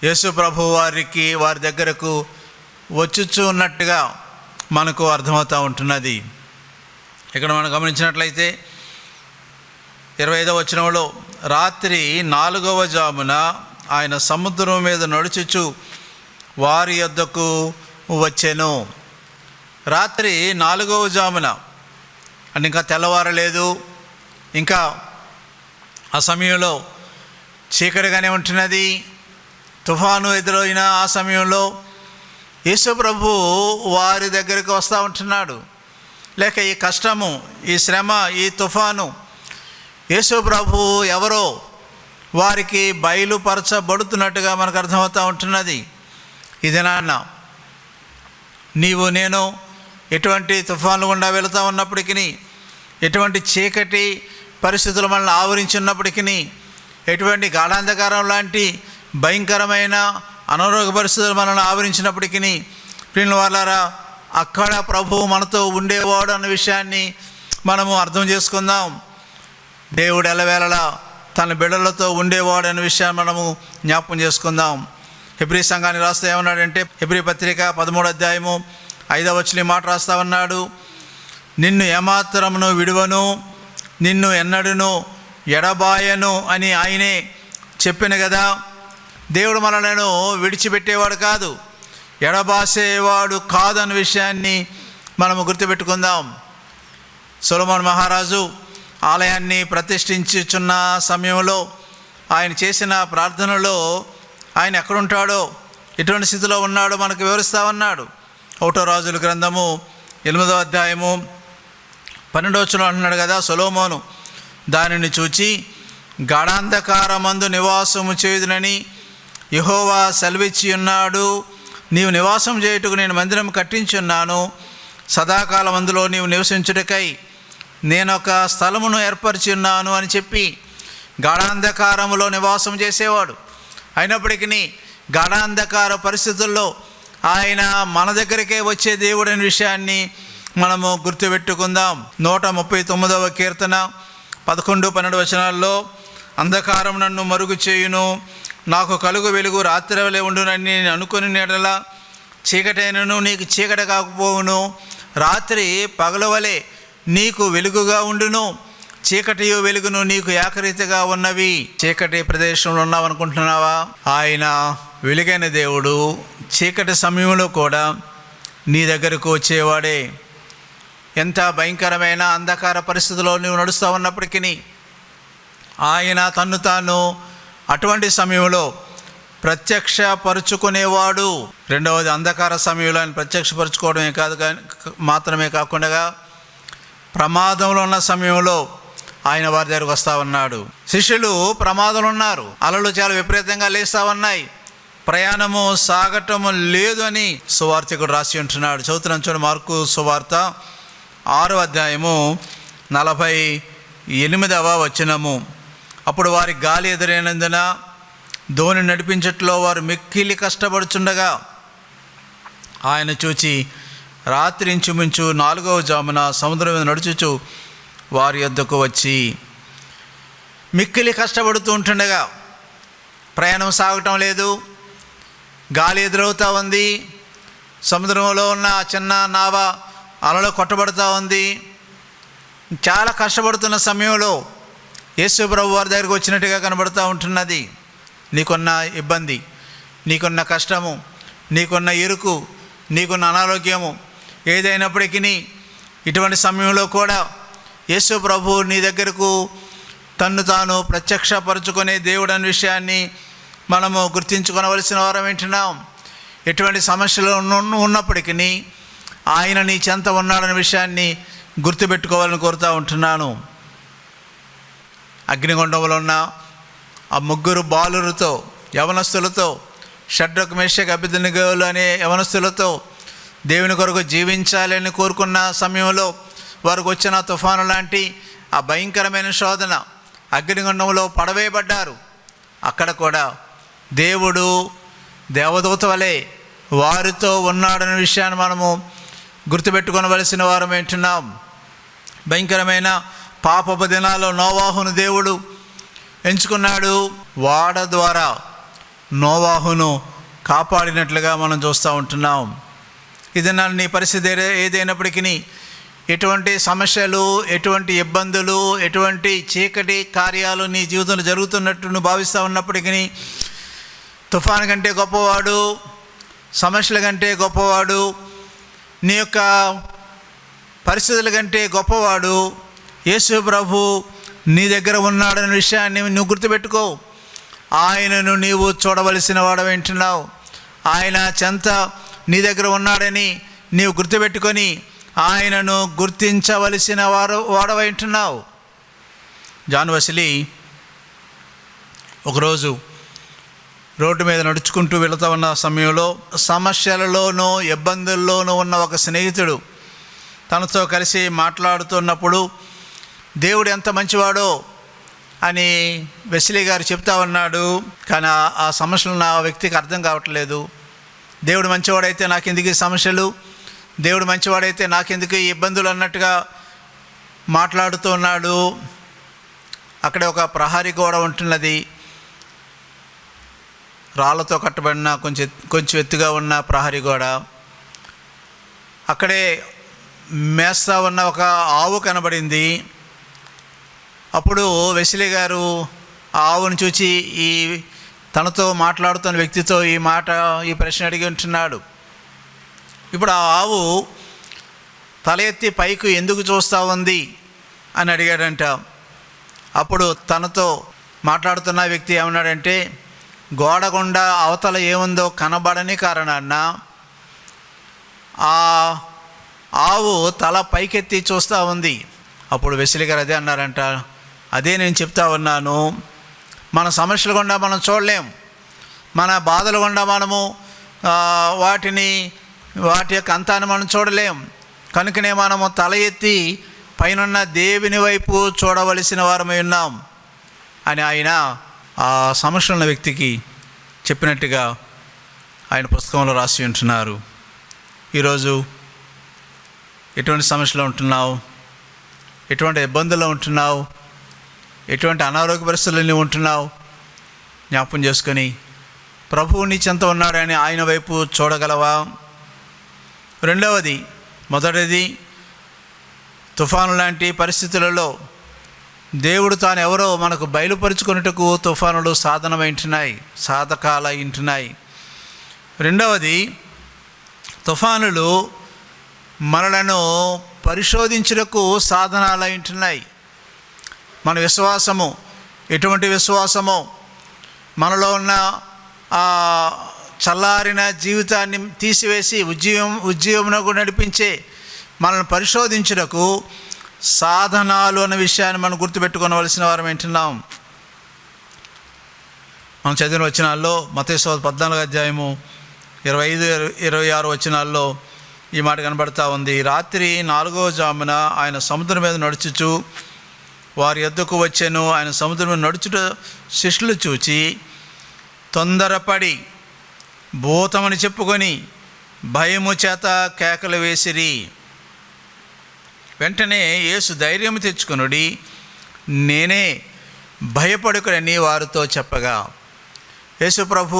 యేసు ప్రభు వారి దగ్గరకు వచ్చుచూ ఉన్నట్టుగా మనకు అర్థమవుతూ ఉంటున్నది. ఇక్కడ మనం గమనించినట్లయితే 25వ వచనంలో, రాత్రి 4వ జామున ఆయన సముద్రం మీద నడుచుచు వారి యొద్దకు వచ్చెను. రాత్రి 4వ జామున అంటే ఇంకా తెల్లవారలేదు, ఇంకా ఆ సమయంలో చీకటిగానే ఉంటున్నది. తుఫాను ఎదురైన ఆ సమయంలో యేసు ప్రభు వారి దగ్గరికి వస్తూ ఉంటున్నాడు. లేక ఈ కష్టము, ఈ శ్రమ, ఈ తుఫాను యేసు ప్రభు ఎవరో వారికి బయలుపరచబడుతున్నట్టుగా మనకు అర్థమవుతూ ఉంటున్నది. ఇది నాన్న నీవు నేను ఎటువంటి తుఫాన్లు గుండా వెళుతూ ఉన్నప్పటికీ, ఎటువంటి చీకటి పరిస్థితులు మనల్ని ఆవరించి ఉన్నప్పటికీ, ఎటువంటి గాఢాంధకారం లాంటి భయంకరమైన అనారోగ్య పరిస్థితులు మనల్ని ఆవరించినప్పటికీ, ప్రియుల వాళ్ళారా, అక్కడ ప్రభువు మనతో ఉండేవాడు అన్న విషయాన్ని మనము అర్థం చేసుకుందాం. దేవుడు ఎల్లవేళలా తన బిడ్డలతో ఉండేవాడు అనే విషయాన్ని మనము జ్ఞాపకం చేసుకుందాం. హెబ్రీ సంఘాన్ని రాస్తూ ఏమన్నాడంటే, హెబ్రీ పత్రిక 13వ అధ్యాయము 5వ వచనం ఈ మాట రాస్తా ఉన్నాడు, నిన్ను ఏమాత్రమును విడువను, నిన్ను ఎన్నడును ఎడబాయను అని ఆయనే చెప్పిన కదా. దేవుడు మనలను విడిచిపెట్టేవాడు కాదు, ఎడబాసేవాడు కాదు అన్న విషయాన్ని మనము గుర్తుపెట్టుకుందాం. సొలొమోను మహారాజు ఆలయాన్ని ప్రతిష్ఠించుచున్న సమయంలో ఆయన చేసిన ప్రార్థనలో ఆయన ఎక్కడుంటాడో, ఎటువంటి స్థితిలో ఉన్నాడో మనకు వివరిస్తూ ఉన్నాడు. 1వ రాజుల గ్రంథము 8వ అధ్యాయము 12వ వచనం అంటున్నాడు కదా, సొలొమోను దానిని చూచి గాఢాంధకారమందు నివాసము చేయుదునని యెహోవా సెలవిచ్చి ఉన్నాడు. నీవు నివాసం చేయుటకు నేను మందిరం కట్టించున్నాను, సదాకాలం అందులో నీవు నివసించుటకై నేను ఒక స్థలమును ఏర్పరిచి ఉన్నాను అని చెప్పి గాఢాంధకారములో నివాసం చేసేవాడు. అయినప్పటికీ గాఢాంధకార పరిస్థితుల్లో ఆయన మన దగ్గరికే వచ్చే దేవుడైన విషయాన్ని మనము గుర్తుపెట్టుకుందాం. 139వ కీర్తన 11-12 వచనాల్లో, అంధకారం నన్ను మరుగు చేయును, నాకు కలుగు వెలుగు రాత్రి వలె ఉండునని నేను అనుకుని నెడల, చీకటైనను నీకు చీకటి కాకపోవును, రాత్రి పగలు వలె నీకు వెలుగుగా ఉండును, చీకటియు వెలుగును నీకు ఏకరీతిగా ఉన్నవి. చీకటి ప్రదేశంలో ఉన్నావనుకుంటున్నావా? ఆయన వెలుగైన దేవుడు చీకటి సమయంలో కూడా నీ దగ్గరకు వచ్చేవాడే. ఎంత భయంకరమైన అంధకార పరిస్థితిలో నువ్వు నడుస్తూ ఉన్నప్పటికీ ఆయన తన్ను తాను అటువంటి సమయంలో ప్రత్యక్షపరుచుకునేవాడు. రెండవది, అంధకార సమయంలో ఆయన ప్రత్యక్షపరుచుకోవడమే మాత్రమే కాకుండా ప్రమాదంలో ఉన్న సమయంలో ఆయన వారి దగ్గరకు వస్తూ ఉన్నాడు. శిష్యులు ప్రమాదంలో ఉన్నారు, అలలు చాలా విపరీతంగా లేస్తూ ఉన్నాయి, ప్రయాణము సాగటము లేదు అని సువార్తికుడు రాసి ఉంటున్నాడు. చదువుతున్నాం చూడండి, మార్కు సువార్త 6వ అధ్యాయము 48వ వచనము. అప్పుడు వారి గాలి ఎదురైనందున దోణి నడిపించట్లో వారు మిక్కిలి కష్టపడుచుండగా ఆయన చూచి రాత్రి ఇంచుమించు 4వ జామున సముద్రం మీద నడుచుచు వారి యొద్దకు వచ్చి, మిక్కిలి కష్టపడుతూ ఉంటుండగా ప్రయాణం సాగటం లేదు, గాలి ఎదురవుతూ ఉంది, సముద్రంలో ఉన్న చిన్న నావ అలలో కొట్టబడుతూ ఉంది. చాలా కష్టపడుతున్న సమయంలో యేసు ప్రభు వారి దగ్గరికి వచ్చినట్టుగా కనబడుతూ ఉంటున్నది. నీకున్న ఇబ్బంది, నీకున్న కష్టము, నీకున్న ఇరుకు, నీకున్న అనారోగ్యము ఏదైనప్పటికీ ఇటువంటి సమయంలో కూడా యేసు ప్రభు నీ దగ్గరకు తన్ను తాను ప్రత్యక్షపరుచుకునే దేవుడు అనే విషయాన్ని మనము గుర్తించుకోవలసిన వారం వింటున్నాం. ఎటువంటి సమస్యలు ఉన్నప్పటికీ ఆయన నీ చెంత ఉన్నాడనే విషయాన్ని గుర్తుపెట్టుకోవాలని కోరుతూ ఉంటున్నాను. అగ్నిగుండంలో ఉన్న ఆ 3 బాలులతో, యవనస్తులతో, షడ్రకు, మేషకు, అబేద్నెగోలు అనే యవనస్తులతో దేవుని కొరకు జీవించాలని కోరుకున్న సమయంలో వారికి వచ్చిన తుఫాను లాంటి ఆ భయంకరమైన శోధన, అగ్నిగుండంలో పడవేయబడ్డారు. అక్కడ కూడా దేవుడు దేవదూత వలె వారితో ఉన్నాడనే విషయాన్ని మనము గుర్తుపెట్టుకోవలసిన వారం ఏంటున్నాం. భయంకరమైన పాపపు దినాల్లో నోవాహును దేవుడు ఎంచుకున్నాడు. వాడ ద్వారా నోవాహును కాపాడినట్లుగా మనం చూస్తూ ఉంటున్నాం. ఇది నీ పరిస్థితి ఏదైనప్పటికీ, ఎటువంటి సమస్యలు, ఎటువంటి ఇబ్బందులు, ఎటువంటి చీకటి కార్యాలు నీ జీవితంలో జరుగుతున్నట్టు నువ్వు భావిస్తూ ఉన్నప్పటికీ, తుఫాను కంటే గొప్పవాడు, సమస్యల కంటే గొప్పవాడు, నీ యొక్క పరిస్థితుల కంటే గొప్పవాడు యేసు ప్రభు నీ దగ్గర ఉన్నాడనే విషయాన్ని నువ్వు గుర్తుపెట్టుకో. ఆయనను నీవు చూడవలసిన వాడు వింటున్నావు. ఆయన చెంత నీ దగ్గర ఉన్నాడని నీవు గుర్తుపెట్టుకొని ఆయనను గుర్తించవలసిన వాడవింటున్నావు. జాన్ వెస్లీ ఒకరోజు రోడ్డు మీద నడుచుకుంటూ వెళుతూ ఉన్న సమయంలో సమస్యలలోనూ ఇబ్బందుల్లోనూ ఉన్న ఒక స్నేహితుడు తనతో కలిసి మాట్లాడుతున్నప్పుడు దేవుడు ఎంత మంచివాడో అని వెస్లీ గారు చెప్తా ఉన్నాడు. కానీ ఆ సమస్యలు నా వ్యక్తికి అర్థం కావట్లేదు. దేవుడు మంచివాడైతే నాకెందుకు ఈ సమస్యలు, దేవుడు మంచివాడైతే నాకెందుకు ఈ ఇబ్బందులు అన్నట్టుగా మాట్లాడుతూ ఉన్నాడు. అక్కడ ఒక ప్రహరీ గోడ ఉంటున్నది, రాళ్ళతో కట్టబడిన కొంచెం ఎత్తుగా ఉన్న ప్రహరీ గోడ. అక్కడే మేస్తా ఉన్న ఒక ఆవు కనబడింది. అప్పుడు వెస్లీ గారు ఆ ఆవును చూసి ఈ తనతో మాట్లాడుతున్న వ్యక్తితో ఈ ప్రశ్న అడిగి ఉంటున్నాడు. ఇప్పుడు ఆ ఆవు తల ఎత్తి పైకి ఎందుకు చూస్తూ ఉంది అని అడిగాడంట. అప్పుడు తనతో మాట్లాడుతున్న వ్యక్తి ఏమన్నాడంటే, గోడగుండా అవతల ఏముందో కనబడని కారణాన ఆ ఆవు తల పైకెత్తి చూస్తూ ఉంది. అప్పుడు వెస్లీ గారు అదే అన్నారంట, అదే నేను చెప్తా ఉన్నాను, మన సమస్యలు గుండా మనం చూడలేం, మన బాధలు గుండా మనము వాటి యొక్క అంతాన్ని మనం చూడలేం. కనుకనే మనము తల ఎత్తి పైనున్న దేవుని వైపు చూడవలసిన వారమై ఉన్నాం అని ఆయన ఆ సమస్య ఉన్న వ్యక్తికి చెప్పినట్టుగా ఆయన పుస్తకంలో రాసి ఉంటున్నారు. ఈరోజు ఎటువంటి సమస్యలో ఉంటున్నావు, ఎటువంటి ఇబ్బందుల్లో ఉంటున్నావు, ఎటువంటి అనారోగ్య పరిస్థితుల్లో నీవు ఉంటున్నావు, జ్ఞాపకం చేసుకొని ప్రభువు నీ చెంత ఉన్నాడని ఆయన వైపు చూడగలవా? రెండవది, మొదటిది, తుఫాను లాంటి పరిస్థితులలో దేవుడు తాను ఎవరో మనకు బయలుపరుచుకున్నట్టుకు తుఫానులు సాధకాలు ఇంటున్నాయి. రెండవది, తుఫానులు మనలను పరిశోధించుటకు సాధనాలు ఇంటున్నాయి. మన విశ్వాసము ఎటువంటి విశ్వాసమో, మనలో ఉన్న చల్లారిన జీవితాన్ని తీసివేసి ఉజ్జీవమునకు నడిపించే మనల్ని పరిశోధించుటకు సాధనాలు అన్న విషయాన్ని మనం గుర్తుపెట్టుకోవలసిన వారం వింటున్నాం. మనం చదివిన వచనాల్లో మత్తయి సువార్త 14వ అధ్యాయము 25-26 వచనాల్లో ఈ మాట కనబడతా ఉంది. రాత్రి 4వ జామున ఆయన సముద్రం మీద నడుచుచు వారి యొద్దకు వచ్చెను. ఆయన సముద్రం మీద నడుచుట శిష్యులు చూచి తొందరపడి భూతమని చెప్పుకొని భయము చేత కేకలు వేసిరి. వెంటనే యేసు ధైర్యం తెచ్చుకొనుడి, నేనే, భయపడుకునని వారితో చెప్పగా, యేసు ప్రభు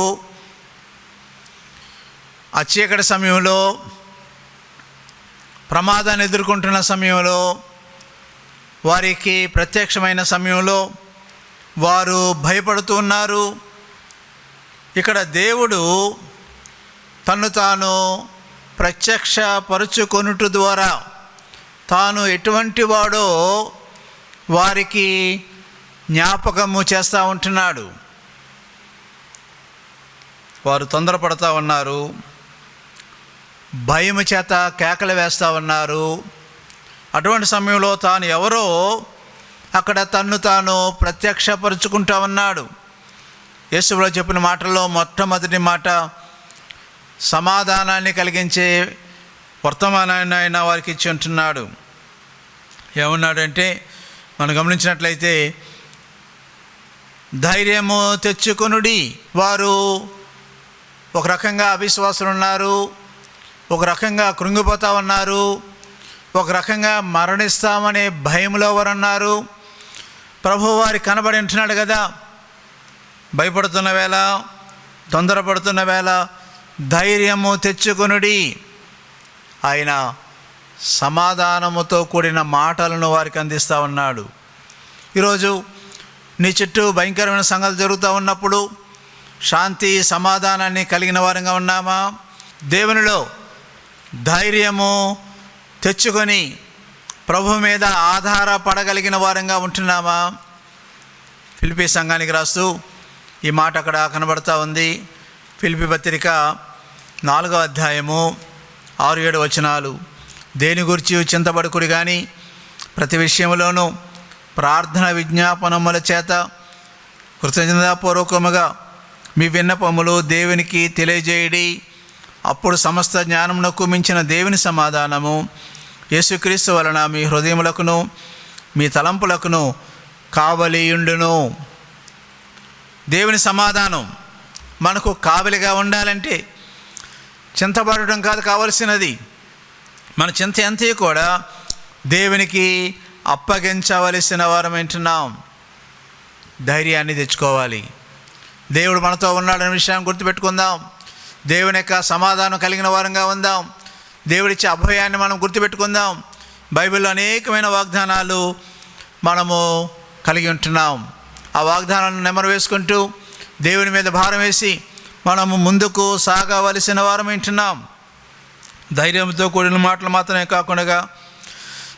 ఆ చీకటి సమయంలో, ప్రమాదాన్ని ఎదుర్కొంటున్న సమయంలో, వారికి ప్రత్యక్షమైన సమయంలో వారు భయపడుతూ ఉన్నారు. ఇక్కడ దేవుడు తను తాను ప్రత్యక్షపరుచుకొనుట ద్వారా తాను ఎటువంటి వాడో వారికి జ్ఞాపకము చేస్తూ ఉంటున్నాడు. వారు తొందరపడుతూ ఉన్నారు, భయము చేత కేకలు వేస్తూ ఉన్నారు. అటువంటి సమయంలో తాను ఎవరో అక్కడ తన్ను తాను ప్రత్యక్షపరుచుకుంటూ ఉన్నాడు. యేసులో చెప్పిన మాటల్లో మొట్టమొదటి మాట సమాధానాన్ని కలిగించే వర్తమానాన్ని ఆయన వారికి ఇచ్చి ఉంటున్నాడు. ఏమన్నాడంటే, మనం గమనించినట్లయితే, ధైర్యము తెచ్చుకొనుడి. వారు ఒక రకంగా అవిశ్వాసులు ఉన్నారు, ఒక రకంగా కృంగిపోతూ ఉన్నారు, ఒక రకంగా మరణిస్తామనే భయంలో వారు ఉన్నారు. ప్రభువు వారికి కనబడి ఉంటున్నాడు కదా. భయపడుతున్న వేళ, తొందరపడుతున్న వేళ ధైర్యము తెచ్చుకొనుడి. ఆయన సమాధానముతో కూడిన మాటలను వారికి అందిస్తూ ఉన్నాడు. ఈరోజు నీ చుట్టూ భయంకరమైన సంగతులు జరుగుతూ ఉన్నప్పుడు శాంతి సమాధానాన్ని కలిగిన వారంగా ఉన్నామా? దేవునిలో ధైర్యము తెచ్చుకొని ప్రభు మీద ఆధారపడగలిగిన వారంగా ఉంటున్నామా? ఫిలిప్పీ సంఘానికి రాస్తూ ఈ మాట అక్కడ కనబడతా ఉంది. ఫిలిప్పీ పత్రిక 4వ అధ్యాయము 6-7 వచనాలు. దేని గురించి చింతపడుకుడి కానీ ప్రతి విషయంలోనూ ప్రార్థన విజ్ఞాపనముల చేత కృతజ్ఞతాపూర్వకముగా మీ విన్నపములు దేవునికి తెలియజేయడి. అప్పుడు సమస్త జ్ఞానమునకు మించిన దేవుని సమాధానము యేసుక్రీస్తు వలన మీ హృదయములకును మీ తలంపులకును కావలియుండును. దేవుని సమాధానం మనకు కావలిగా ఉండాలంటే చింతపడటం కాదు కావలసినది. మన చింత అంతే కూడా దేవునికి అప్పగించవలసిన వారం వింటున్నాం. ధైర్యాన్ని తెచ్చుకోవాలి. దేవుడు మనతో ఉన్నాడనే విషయాన్ని గుర్తుపెట్టుకుందాం. దేవుని యొక్క సమాధానం కలిగిన వారంగా ఉందాం. దేవుడిచ్చే అభయాన్ని మనం గుర్తుపెట్టుకుందాం. బైబిల్లో అనేకమైన వాగ్దానాలు మనము కలిగి ఉంటున్నాం. ఆ వాగ్దానాలను నెమరు వేసుకుంటూ దేవుని మీద భారం వేసి మనము ముందుకు సాగవలసిన వారం వింటున్నాం. ధైర్యంతో కూడిన మాటలు మాత్రమే కాకుండా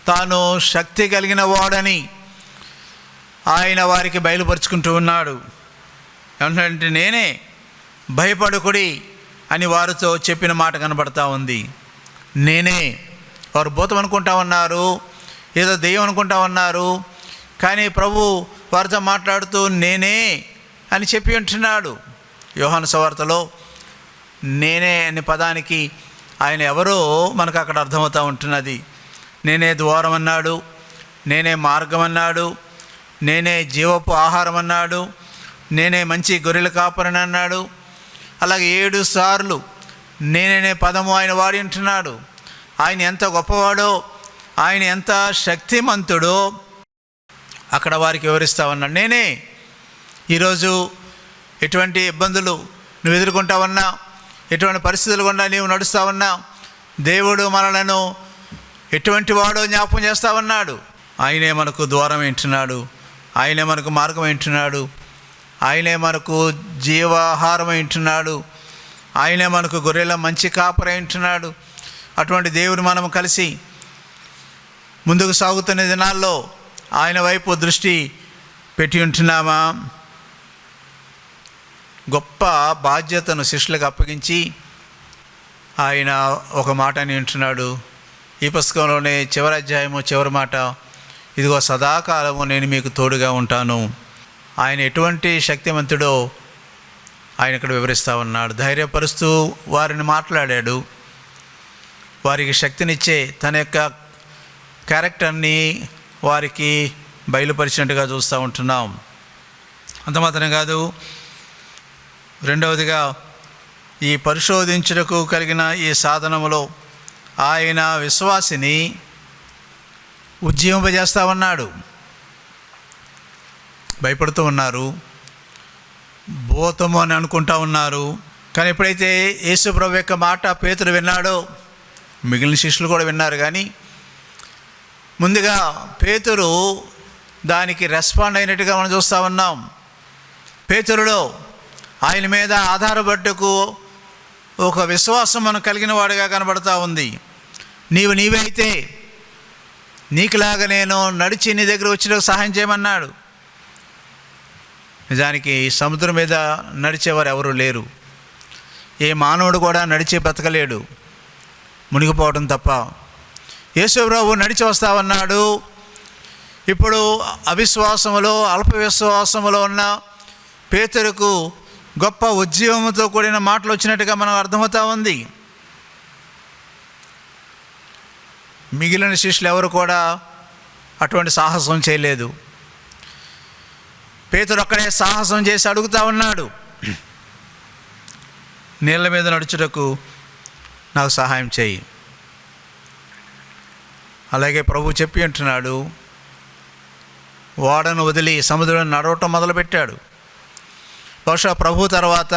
తాను శక్తి కలిగిన వాడని ఆయన వారికి బయలుపరుచుకుంటూ ఉన్నాడు. ఏమంటే, నేనే, భయపడుకుడి అని వారితో చెప్పిన మాట కనబడతా ఉంది. నేనే. వారు భూతం అనుకుంటా ఉన్నారు, ఏదో దెయ్యం అనుకుంటా ఉన్నారు. కానీ ప్రభు వారితో మాట్లాడుతూ నేనే అని చెప్పి ఉంటున్నాడు. యోహాను సువార్తలో నేనే అనే పదానికి ఆయన ఎవరో మనకు అక్కడ అర్థమవుతూ ఉంటున్నది. నేనే ద్వారం అన్నాడు, నేనే మార్గం అన్నాడు, నేనే జీవపు ఆహారం అన్నాడు, నేనే మంచి గొర్రెల కాపరిని అన్నాడు. అలాగే 7 సార్లు నేననే పదము ఆయన వాడి ఉంటున్నాడు. ఆయన ఎంత గొప్పవాడో, ఆయన ఎంత శక్తిమంతుడో అక్కడ వారికి వివరిస్తా ఉన్నాడు. నేనే ఈరోజు ఎటువంటి ఇబ్బందులు నువ్వు ఎదుర్కొంటా ఉన్నా, ఎటువంటి పరిస్థితులు గుండా నీవు నడుస్తూ ఉన్నా, దేవుడు మనలను ఎటువంటి వాడో జ్ఞాపకం చేస్తూ ఉన్నాడు. ఆయనే మనకు ద్వారం ఏంటున్నాడు, ఆయనే మనకు మార్గం ఏంటున్నాడు, ఆయనే మనకు జీవాహారం ఏంటున్నాడు, ఆయనే మనకు గొర్రెల మంచి కాపరి ఏంటున్నాడు. అటువంటి దేవుడు మనం కలిసి ముందుకు సాగుతున్న దినాల్లో ఆయన వైపు దృష్టి పెట్టి ఉంటున్నామా? గొప్ప బాధ్యతను శిష్యులకు అప్పగించి ఆయన ఒక మాటని ఉంటున్నాడు. ఈ పుస్తకంలోనే చివరి అధ్యాయము చివరి మాట, ఇదిగో సదాకాలము నేను మీకు తోడుగా ఉంటాను. ఆయన ఎటువంటి శక్తిమంతుడో ఆయన ఇక్కడ వివరిస్తూ ఉన్నాడు. ధైర్యపరుస్తూ వారిని మాట్లాడాడు, వారికి శక్తినిచ్చే తన యొక్క క్యారెక్టర్ని వారికి బయలుపరిచినట్టుగా చూస్తూ ఉంటున్నాం. అంత మాత్రం కాదు, రెండవదిగా ఈ పరిశోధించుటకు కలిగిన ఈ సాధనములో ఆయన విశ్వాసిని ఉజ్జీవింపజేస్తూ ఉన్నాడు. భయపడుతూ ఉన్నారు, భూతము అని అనుకుంటా ఉన్నారు. కానీ ఎప్పుడైతే యేసు ప్రభు యొక్క మాట పేతురు విన్నాడో, మిగిలిన శిష్యులు కూడా విన్నారు. కానీ ముందుగా పేతురు దానికి రెస్పాండ్ అయినట్టుగా మనం చూస్తూ ఉన్నాం. పేతురులో ఆయన మీద ఆధారపడ్డకు ఒక విశ్వాసం మనం కలిగిన వాడిగా కనబడతా ఉంది. నీవే అయితే నీకులాగా నేను నడిచి నీ దగ్గర వచ్చిన సహాయం చేయమన్నాడు. నిజానికి సముద్రం మీద నడిచేవారు ఎవరు లేరు. ఏ మానవుడు కూడా నడిచి బ్రతకలేడు, మునిగిపోవడం తప్ప. యేసుప్రభు నడిచి వస్తా ఉన్నాడు. ఇప్పుడు అవిశ్వాసములో, అల్ప విశ్వాసములో ఉన్న పేతురుకు గొప్ప ఉద్యమంతో కూడిన మాటలు వచ్చినట్టుగా మనం అర్థమవుతా ఉంది. మిగిలిన శిష్యులు ఎవరు కూడా అటువంటి సాహసం చేయలేదు. పేతురు ఒక్కడే సాహసం చేసి అడుగుతూ ఉన్నాడు, నీళ్ళ మీద నడుచుటకు నాకు సహాయం చేయి. అలాగే ప్రభు చెప్పి అంటున్నాడు, ఓడను వదిలి సముద్రం నడవటం మొదలుపెట్టాడు. బహుశా ప్రభు తర్వాత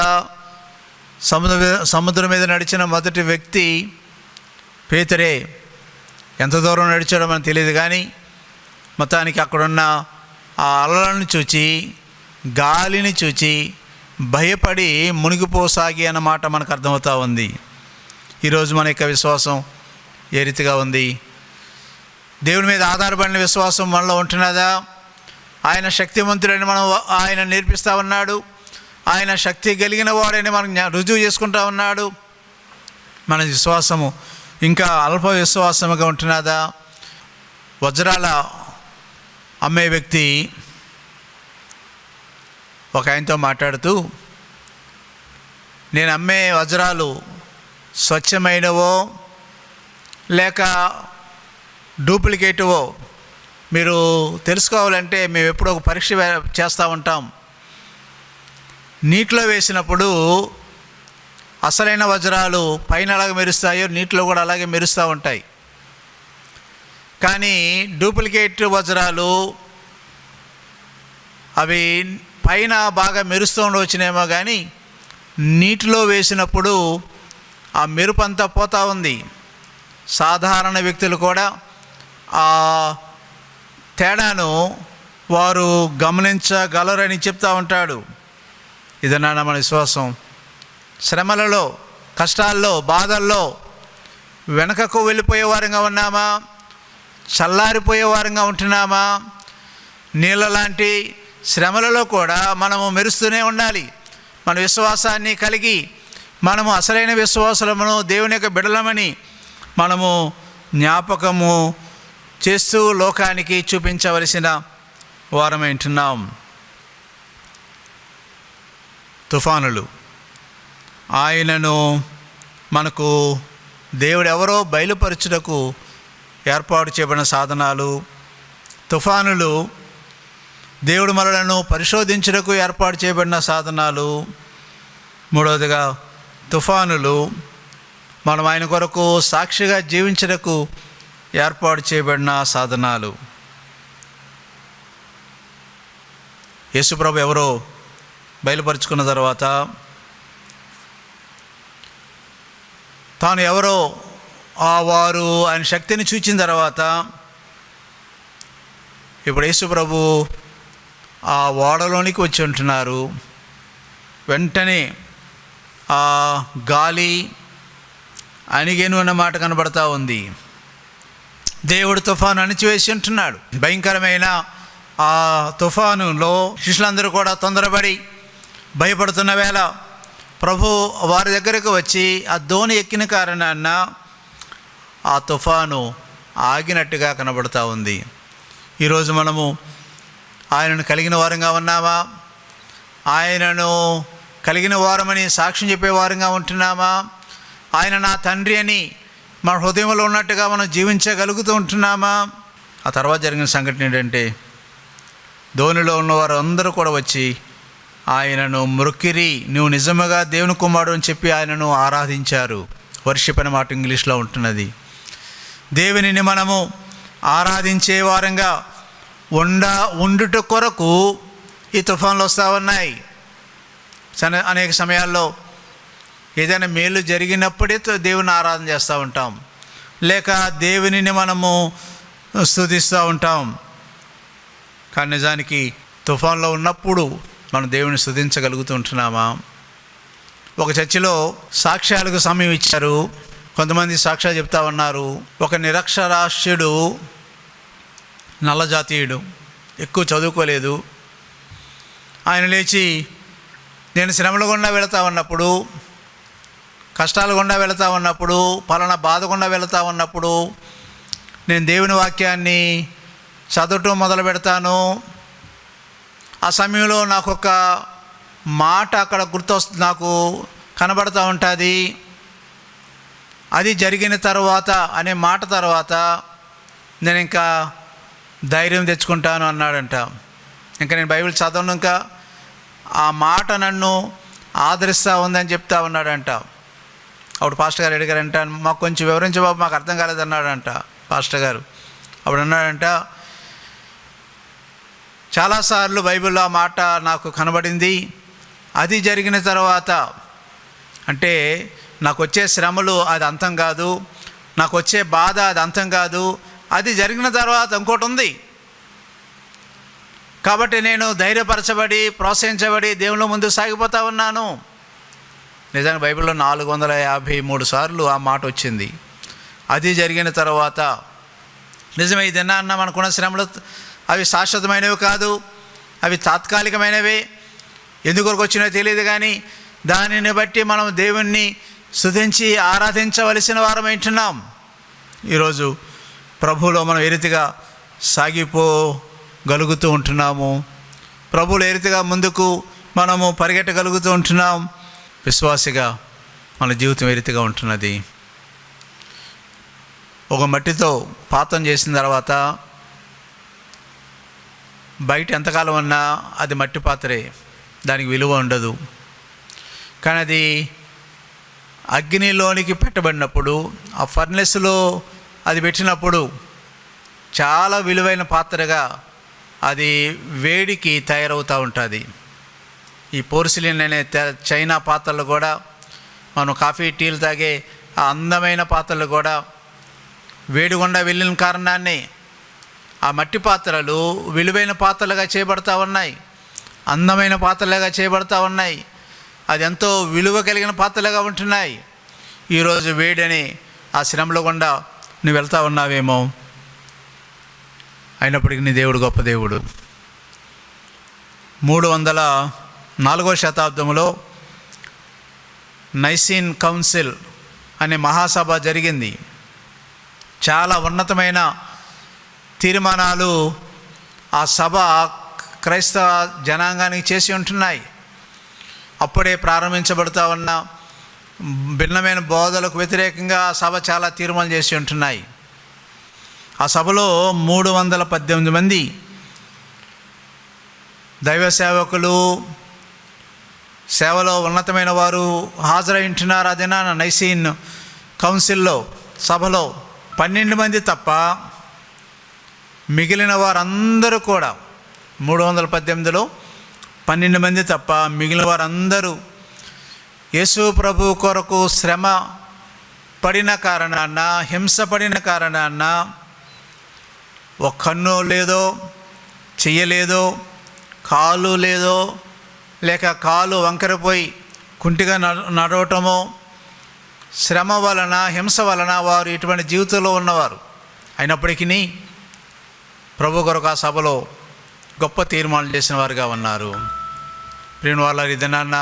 సముద్రం మీద నడిచిన మొదటి వ్యక్తి పేతురే. ఎంత దూరం నడిచాడో మనకు తెలియదు, కానీ మొత్తానికి అక్కడున్న ఆ అలలను చూచి, గాలిని చూచి భయపడి మునిగిపోసాగి అన్నమాట మనకు అర్థమవుతూ ఉంది. ఈరోజు మన యొక్క విశ్వాసం ఏ రీతిగా ఉంది? దేవుని మీద ఆధారపడిన విశ్వాసం మనలో ఉంటున్నదా? ఆయన శక్తివంతుడని మనం ఆయన నేర్పిస్తూ ఉన్నాడు. ఆయన శక్తి కలిగిన వాడని మనం రుజువు చేసుకుంటూ ఉన్నాడు. మన విశ్వాసము ఇంకా అల్ప విశ్వాసముగా ఉంటున్నదా? వజ్రాల అమ్మే వ్యక్తి ఒక ఆయనతో మాట్లాడుతూ, నేను అమ్మే వజ్రాలు స్వచ్ఛమైనవో లేక డూప్లికేటివో మీరు తెలుసుకోవాలంటే మేము ఎప్పుడో ఒక పరీక్ష చేస్తూ ఉంటాం. నీటిలో వేసినప్పుడు అసలైన వజ్రాలు పైన అలాగే మెరుస్తాయో నీటిలో కూడా అలాగే మెరుస్తూ ఉంటాయి. కానీ డూప్లికేట్ వజ్రాలు అవి పైన బాగా మెరుస్తూ ఉండవచ్చునేమో, కానీ నీటిలో వేసినప్పుడు ఆ మెరుపంతా పోతూ ఉంది. సాధారణ వ్యక్తులు కూడా ఆ తేడాను వారు గమనించగలరని చెప్తూ ఉంటాడు. ఇదన్నా మన విశ్వాసం. శ్రమలలో, కష్టాల్లో, బాధల్లో వెనకకు వెళ్ళిపోయే వారంగా ఉన్నామా? చల్లారిపోయే వారంగా ఉంటున్నామా? నీళ్ళ లాంటి శ్రమలలో కూడా మనము మెరుస్తూనే ఉండాలి. మన విశ్వాసాన్ని కలిగి మనము అసలైన విశ్వాసమును దేవుని యొక్క బిడలమని మనము జ్ఞాపకము చేస్తూ లోకానికి చూపించవలసిన వారమేంటున్నాం. తుఫానులు ఆయనను మనకు దేవుడెవరో బయలుపరచుటకు ఏర్పాటు చేయబడిన సాధనాలు. తుఫానులు దేవుడు మనలను పరిశోధించుటకు ఏర్పాటు చేయబడిన సాధనాలు. మూడవదిగా తుఫానులు మనం ఆయన కొరకు సాక్షిగా జీవించడానికి ఏర్పాటు చేయబడిన సాధనాలు. యేసుప్రభు ఎవరో బయలుపరుచుకున్న తర్వాత, తాను ఎవరో వారు ఆయన శక్తిని చూచిన తర్వాత, ఇప్పుడు యేసుప్రభు ఆ ఓడలోనికి వచ్చి ఉంటున్నారు. వెంటనే ఆ గాలి అణిగేను అన్న మాట కనబడతా ఉంది. దేవుడు తుఫాను అణిచివేసి ఉంటున్నాడు. భయంకరమైన ఆ తుఫానులో శిష్యులందరూ కూడా తొందరపడి భయపడుతున్న వేళ ప్రభు వారి దగ్గరకు వచ్చి ఆ దోణి ఎక్కిన కారణాన ఆ తుఫాను ఆగినట్టుగా కనబడుతూ ఉంది. ఈరోజు మనము ఆయనను కలిగిన వారంగా ఉన్నామా? ఆయనను కలిగిన వారమని సాక్ష్యం చెప్పే వారంగా ఉంటున్నామా? ఆయన నా తండ్రి అని మన హృదయంలో ఉన్నట్టుగా మనం జీవించగలుగుతూ ఉంటున్నామా? ఆ తర్వాత జరిగిన సంఘటన ఏంటంటే, ధోనిలో ఉన్నవారు అందరూ కూడా వచ్చి ఆయనను మొక్కిరి, నువ్వు నిజముగా దేవుని కుమారుడు అని చెప్పి ఆయనను ఆరాధించారు. వర్షిప్ అనే మాట ఇంగ్లీష్లో ఉంటున్నది. దేవునిని మనము ఆరాధించే వారంగా ఉండుట కొరకు ఈ తుఫాన్లు వస్తూ ఉన్నాయి. అనేక సమయాల్లో ఏదైనా మేలు జరిగినప్పుడే దేవుని ఆరాధన చేస్తూ ఉంటాం, లేక దేవునిని మనము స్తుతిస్తూ ఉంటాం. కానీ నిజానికి తుఫాన్లో ఉన్నప్పుడు మనం దేవుని స్తుతించగలుగుతూ ఉంటున్నామా? ఒక చర్చిలో సాక్ష్యాలకు సమయం ఇచ్చారు. కొంతమంది సాక్ష్యాలు చెప్తా ఉన్నారు. ఒక నిరక్షరాస్యుడు, నల్లజాతీయుడు, ఎక్కువ చదువుకోలేదు. ఆయన లేచి, నేను శ్రమల గుండా వెళుతూ ఉన్నప్పుడు, కష్టాలు గుండా వెళుతూ ఉన్నప్పుడు, పలానా బాధ గుండా వెళుతూ ఉన్నప్పుడు నేను దేవుని వాక్యాన్ని చదవటం మొదలు పెడతాను. ఆ సమయంలో నాకు ఒక మాట అక్కడ నాకు కనబడుతూ ఉంటుంది. అది జరిగిన తర్వాత అనే మాట తర్వాత నేను ఇంకా ధైర్యం తెచ్చుకుంటాను అన్నాడంట. ఇంకా నేను బైబిల్ చదవను, ఇంకా ఆ మాట నన్ను ఆదరిస్తూ ఉందని చెప్తా ఉన్నాడంట. అప్పుడు పాస్టర్ గారు అడిగారంట, మాకు కొంచెం వివరించే బాబు, మాకు అర్థం కాలేదన్నాడంట పాస్టర్ గారు. అప్పుడు అన్నాడంట, చాలాసార్లు బైబిల్లో ఆ మాట నాకు కనబడింది. అది జరిగిన తర్వాత, అంటే నాకు వచ్చే శ్రమలు అది అంతం కాదు, నాకు వచ్చే బాధ అది అంతం కాదు, అది జరిగిన తర్వాత ఇంకోటి ఉంది. కాబట్టి నేను ధైర్యపరచబడి ప్రోత్సహించబడి దేవుని ముందు సాగిపోతూ ఉన్నాను. నిజంగా బైబిల్లో 453 సార్లు ఆ మాట వచ్చింది. అది జరిగిన తర్వాత నిజమే, ఈ దినాన్న మనకున్న శ్రమలు అవి శాశ్వతమైనవి కాదు, అవి తాత్కాలికమైనవి. ఎందుకొరకు వచ్చినాయో తెలియదు, కానీ దానిని బట్టి మనం దేవుణ్ణి స్తుతించి ఆరాధించవలసిన వారం ఏంటున్నాం. ఈరోజు ప్రభువులో మనం ఏ రీతిగా సాగిపోగలుగుతూ ఉంటున్నాము, ప్రభువులో ఏ రీతిగా ముందుకు మనము పరిగెట్టగలుగుతూ ఉంటున్నాం, విశ్వాసిగా మన జీవితం ఏ రీతిగా ఉంటున్నది. ఒక మట్టితో పాతం చేసిన తర్వాత బయట ఎంతకాలం ఉన్నా అది మట్టి పాత్రే, దానికి విలువ ఉండదు. కానీ అది అగ్నిలోనికి పెట్టబడినప్పుడు, ఆ ఫర్నెస్లో అది పెట్టినప్పుడు చాలా విలువైన పాత్రగా అది వేడికి తయారవుతూ ఉంటుంది. ఈ పోర్సిలిన్ అనే చైనా పాత్రలు కూడా, మనం కాఫీ టీలు తాగే ఆ అందమైన పాత్రలు కూడా వేడిగుండా వెళ్ళిన కారణాన్ని ఆ మట్టి పాత్రలు విలువైన పాత్రలుగా చేయబడతా ఉన్నాయి, అందమైన పాత్రలుగా చేయబడతా ఉన్నాయి, అది ఎంతో విలువ కలిగిన పాత్రలుగా ఉంటున్నాయి. ఈరోజు వేడని ఆ శ్రమలో గుండా నువ్వు వెళ్తూ ఉన్నావేమో, అయినప్పటికీ నీ దేవుడు గొప్ప దేవుడు. 304వ శతాబ్దంలో నైసీన్ కౌన్సిల్ అనే మహాసభ జరిగింది. చాలా ఉన్నతమైన తీర్మానాలు ఆ సభ క్రైస్తవ జనాంగానికి చేసి ఉంటున్నాయి. అప్పుడే ప్రారంభించబడుతూ ఉన్న భిన్నమైన బోధలకు వ్యతిరేకంగా ఆ సభ చాలా తీర్మానాలు చేసి ఉంటున్నాయి. ఆ సభలో 318 మంది దైవ సేవకులు, సేవలో ఉన్నతమైన వారు హాజరై ఉంటున్నారు. ఆ దినాన నైసీన్ కౌన్సిల్లో సభలో 12 మంది తప్ప మిగిలిన వారందరూ కూడా 318లో 12 మంది తప్ప మిగిలిన వారందరూ యేసు ప్రభు కొరకు శ్రమ పడిన కారణాన, హింస పడిన కారణాన ఒక కన్ను లేదో, చెయ్యలేదో, కాలు లేదో, లేక కాలు వంకరపోయి కుంటిగా నడవటమో, శ్రమ వలన, హింస వలన వారు ఇటువంటి జీవితంలో ఉన్నవారు. అయినప్పటికీ ప్రభు కొరకు ఆ సభలో గొప్ప తీర్మానం చేసిన వారుగా ఉన్నారు. ప్రియుని వాళ్ళ దినాన్న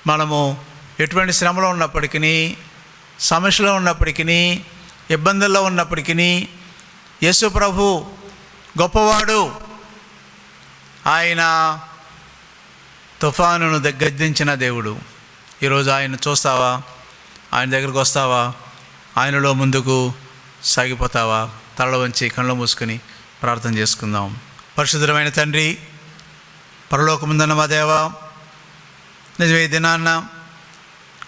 మనము ఎటువంటి శ్రమలో ఉన్నప్పటికీ, సమస్యలో ఉన్నప్పటికీ, ఇబ్బందుల్లో ఉన్నప్పటికీ యేసు ప్రభు గొప్పవాడు. ఆయన తుఫానును గద్దించిన దేవుడు. ఈరోజు ఆయన చూస్తావా? ఆయన దగ్గరకు వస్తావా? ఆయనలో ముందుకు సాగిపోతావా? తల వంచి కళ్ళు మూసుకొని ప్రార్థన చేసుకుందాం. పరిశుద్ధమైన తండ్రి, పరలోకముందన్న మా దేవా, నిజమే దినాన్న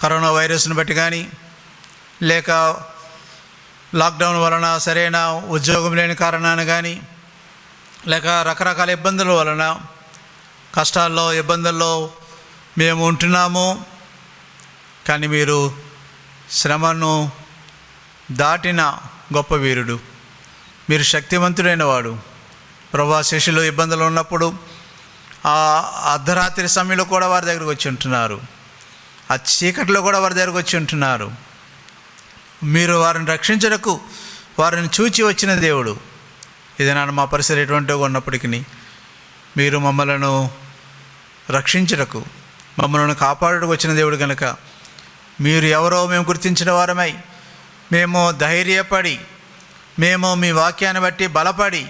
కరోనా వైరస్ను బట్టి కానీ, లేక లాక్డౌన్ వలన సరైన ఉద్యోగం లేని కారణాన కానీ, లేక రకరకాల ఇబ్బందుల వలన, కష్టాల్లో, ఇబ్బందుల్లో మేము ఉంటున్నాము. కానీ మీరు శ్రమను దాటిన గొప్ప వీరుడు, మీరు శక్తివంతుడైన వాడు. ప్రభా, శిష్యులు ఇబ్బందులు ఉన్నప్పుడు ఆ అర్ధరాత్రి సమయంలో కూడా వారి దగ్గరకు వచ్చి ఉంటున్నారు, ఆ చీకట్లో కూడా వారి దగ్గరకు వచ్చి ఉంటున్నారు. మీరు వారిని రక్షించడానికి, వారిని చూచి వచ్చిన దేవుడు. ఏదైనా మా పరిస్థితి ఎటువంటిగా ఉన్నప్పటికీ మీరు మమ్మలను రక్షించటకు, మమ్మల్ని కాపాడుటకు వచ్చిన దేవుడు కనుక మీరు ఎవరో మేము గుర్తించిన వారమై, మేము ధైర్యపడి, మేము మీ వాక్యాన్ని బట్టి బలపడి,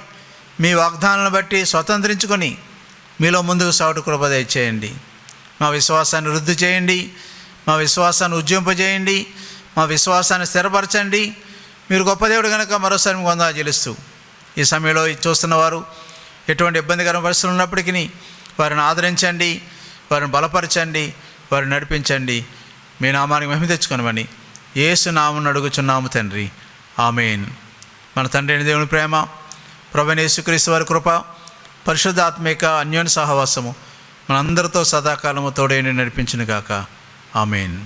మీ వాగ్దానాలను బట్టి స్వతంత్రించుకొని మీలో ముందుకు సాగుట కృప దయచేయండి. మా విశ్వాసాన్ని వృద్ధి చేయండి, మా విశ్వాసాన్ని ఉజ్జింపజేయండి, మా విశ్వాసాన్ని స్థిరపరచండి. మీరు గొప్ప దేవుడు కనుక మరోసారి మీకు వందనాలు చెల్లిస్తూ, ఈ సమయంలో చూస్తున్న వారు ఎటువంటి ఇబ్బందికర పరిస్థితులు ఉన్నప్పటికీ వారిని ఆదరించండి, వారిని బలపరచండి, వారిని నడిపించండి. మీ నామానికి మహిమ తెచ్చుకొనమని యేసు నామమున అడుగుచున్నాము తండ్రి, ఆమేన్. మన తండ్రి అయిన దేవుని ప్రేమ, ప్రభువైన యేసుక్రీస్తు వారి కృప, పరిశుద్ధాత్మిక అన్యోన్య సహవాసము మనందరితో సదాకాలము తోడైన నడిపించును గాక. ఆమేన్.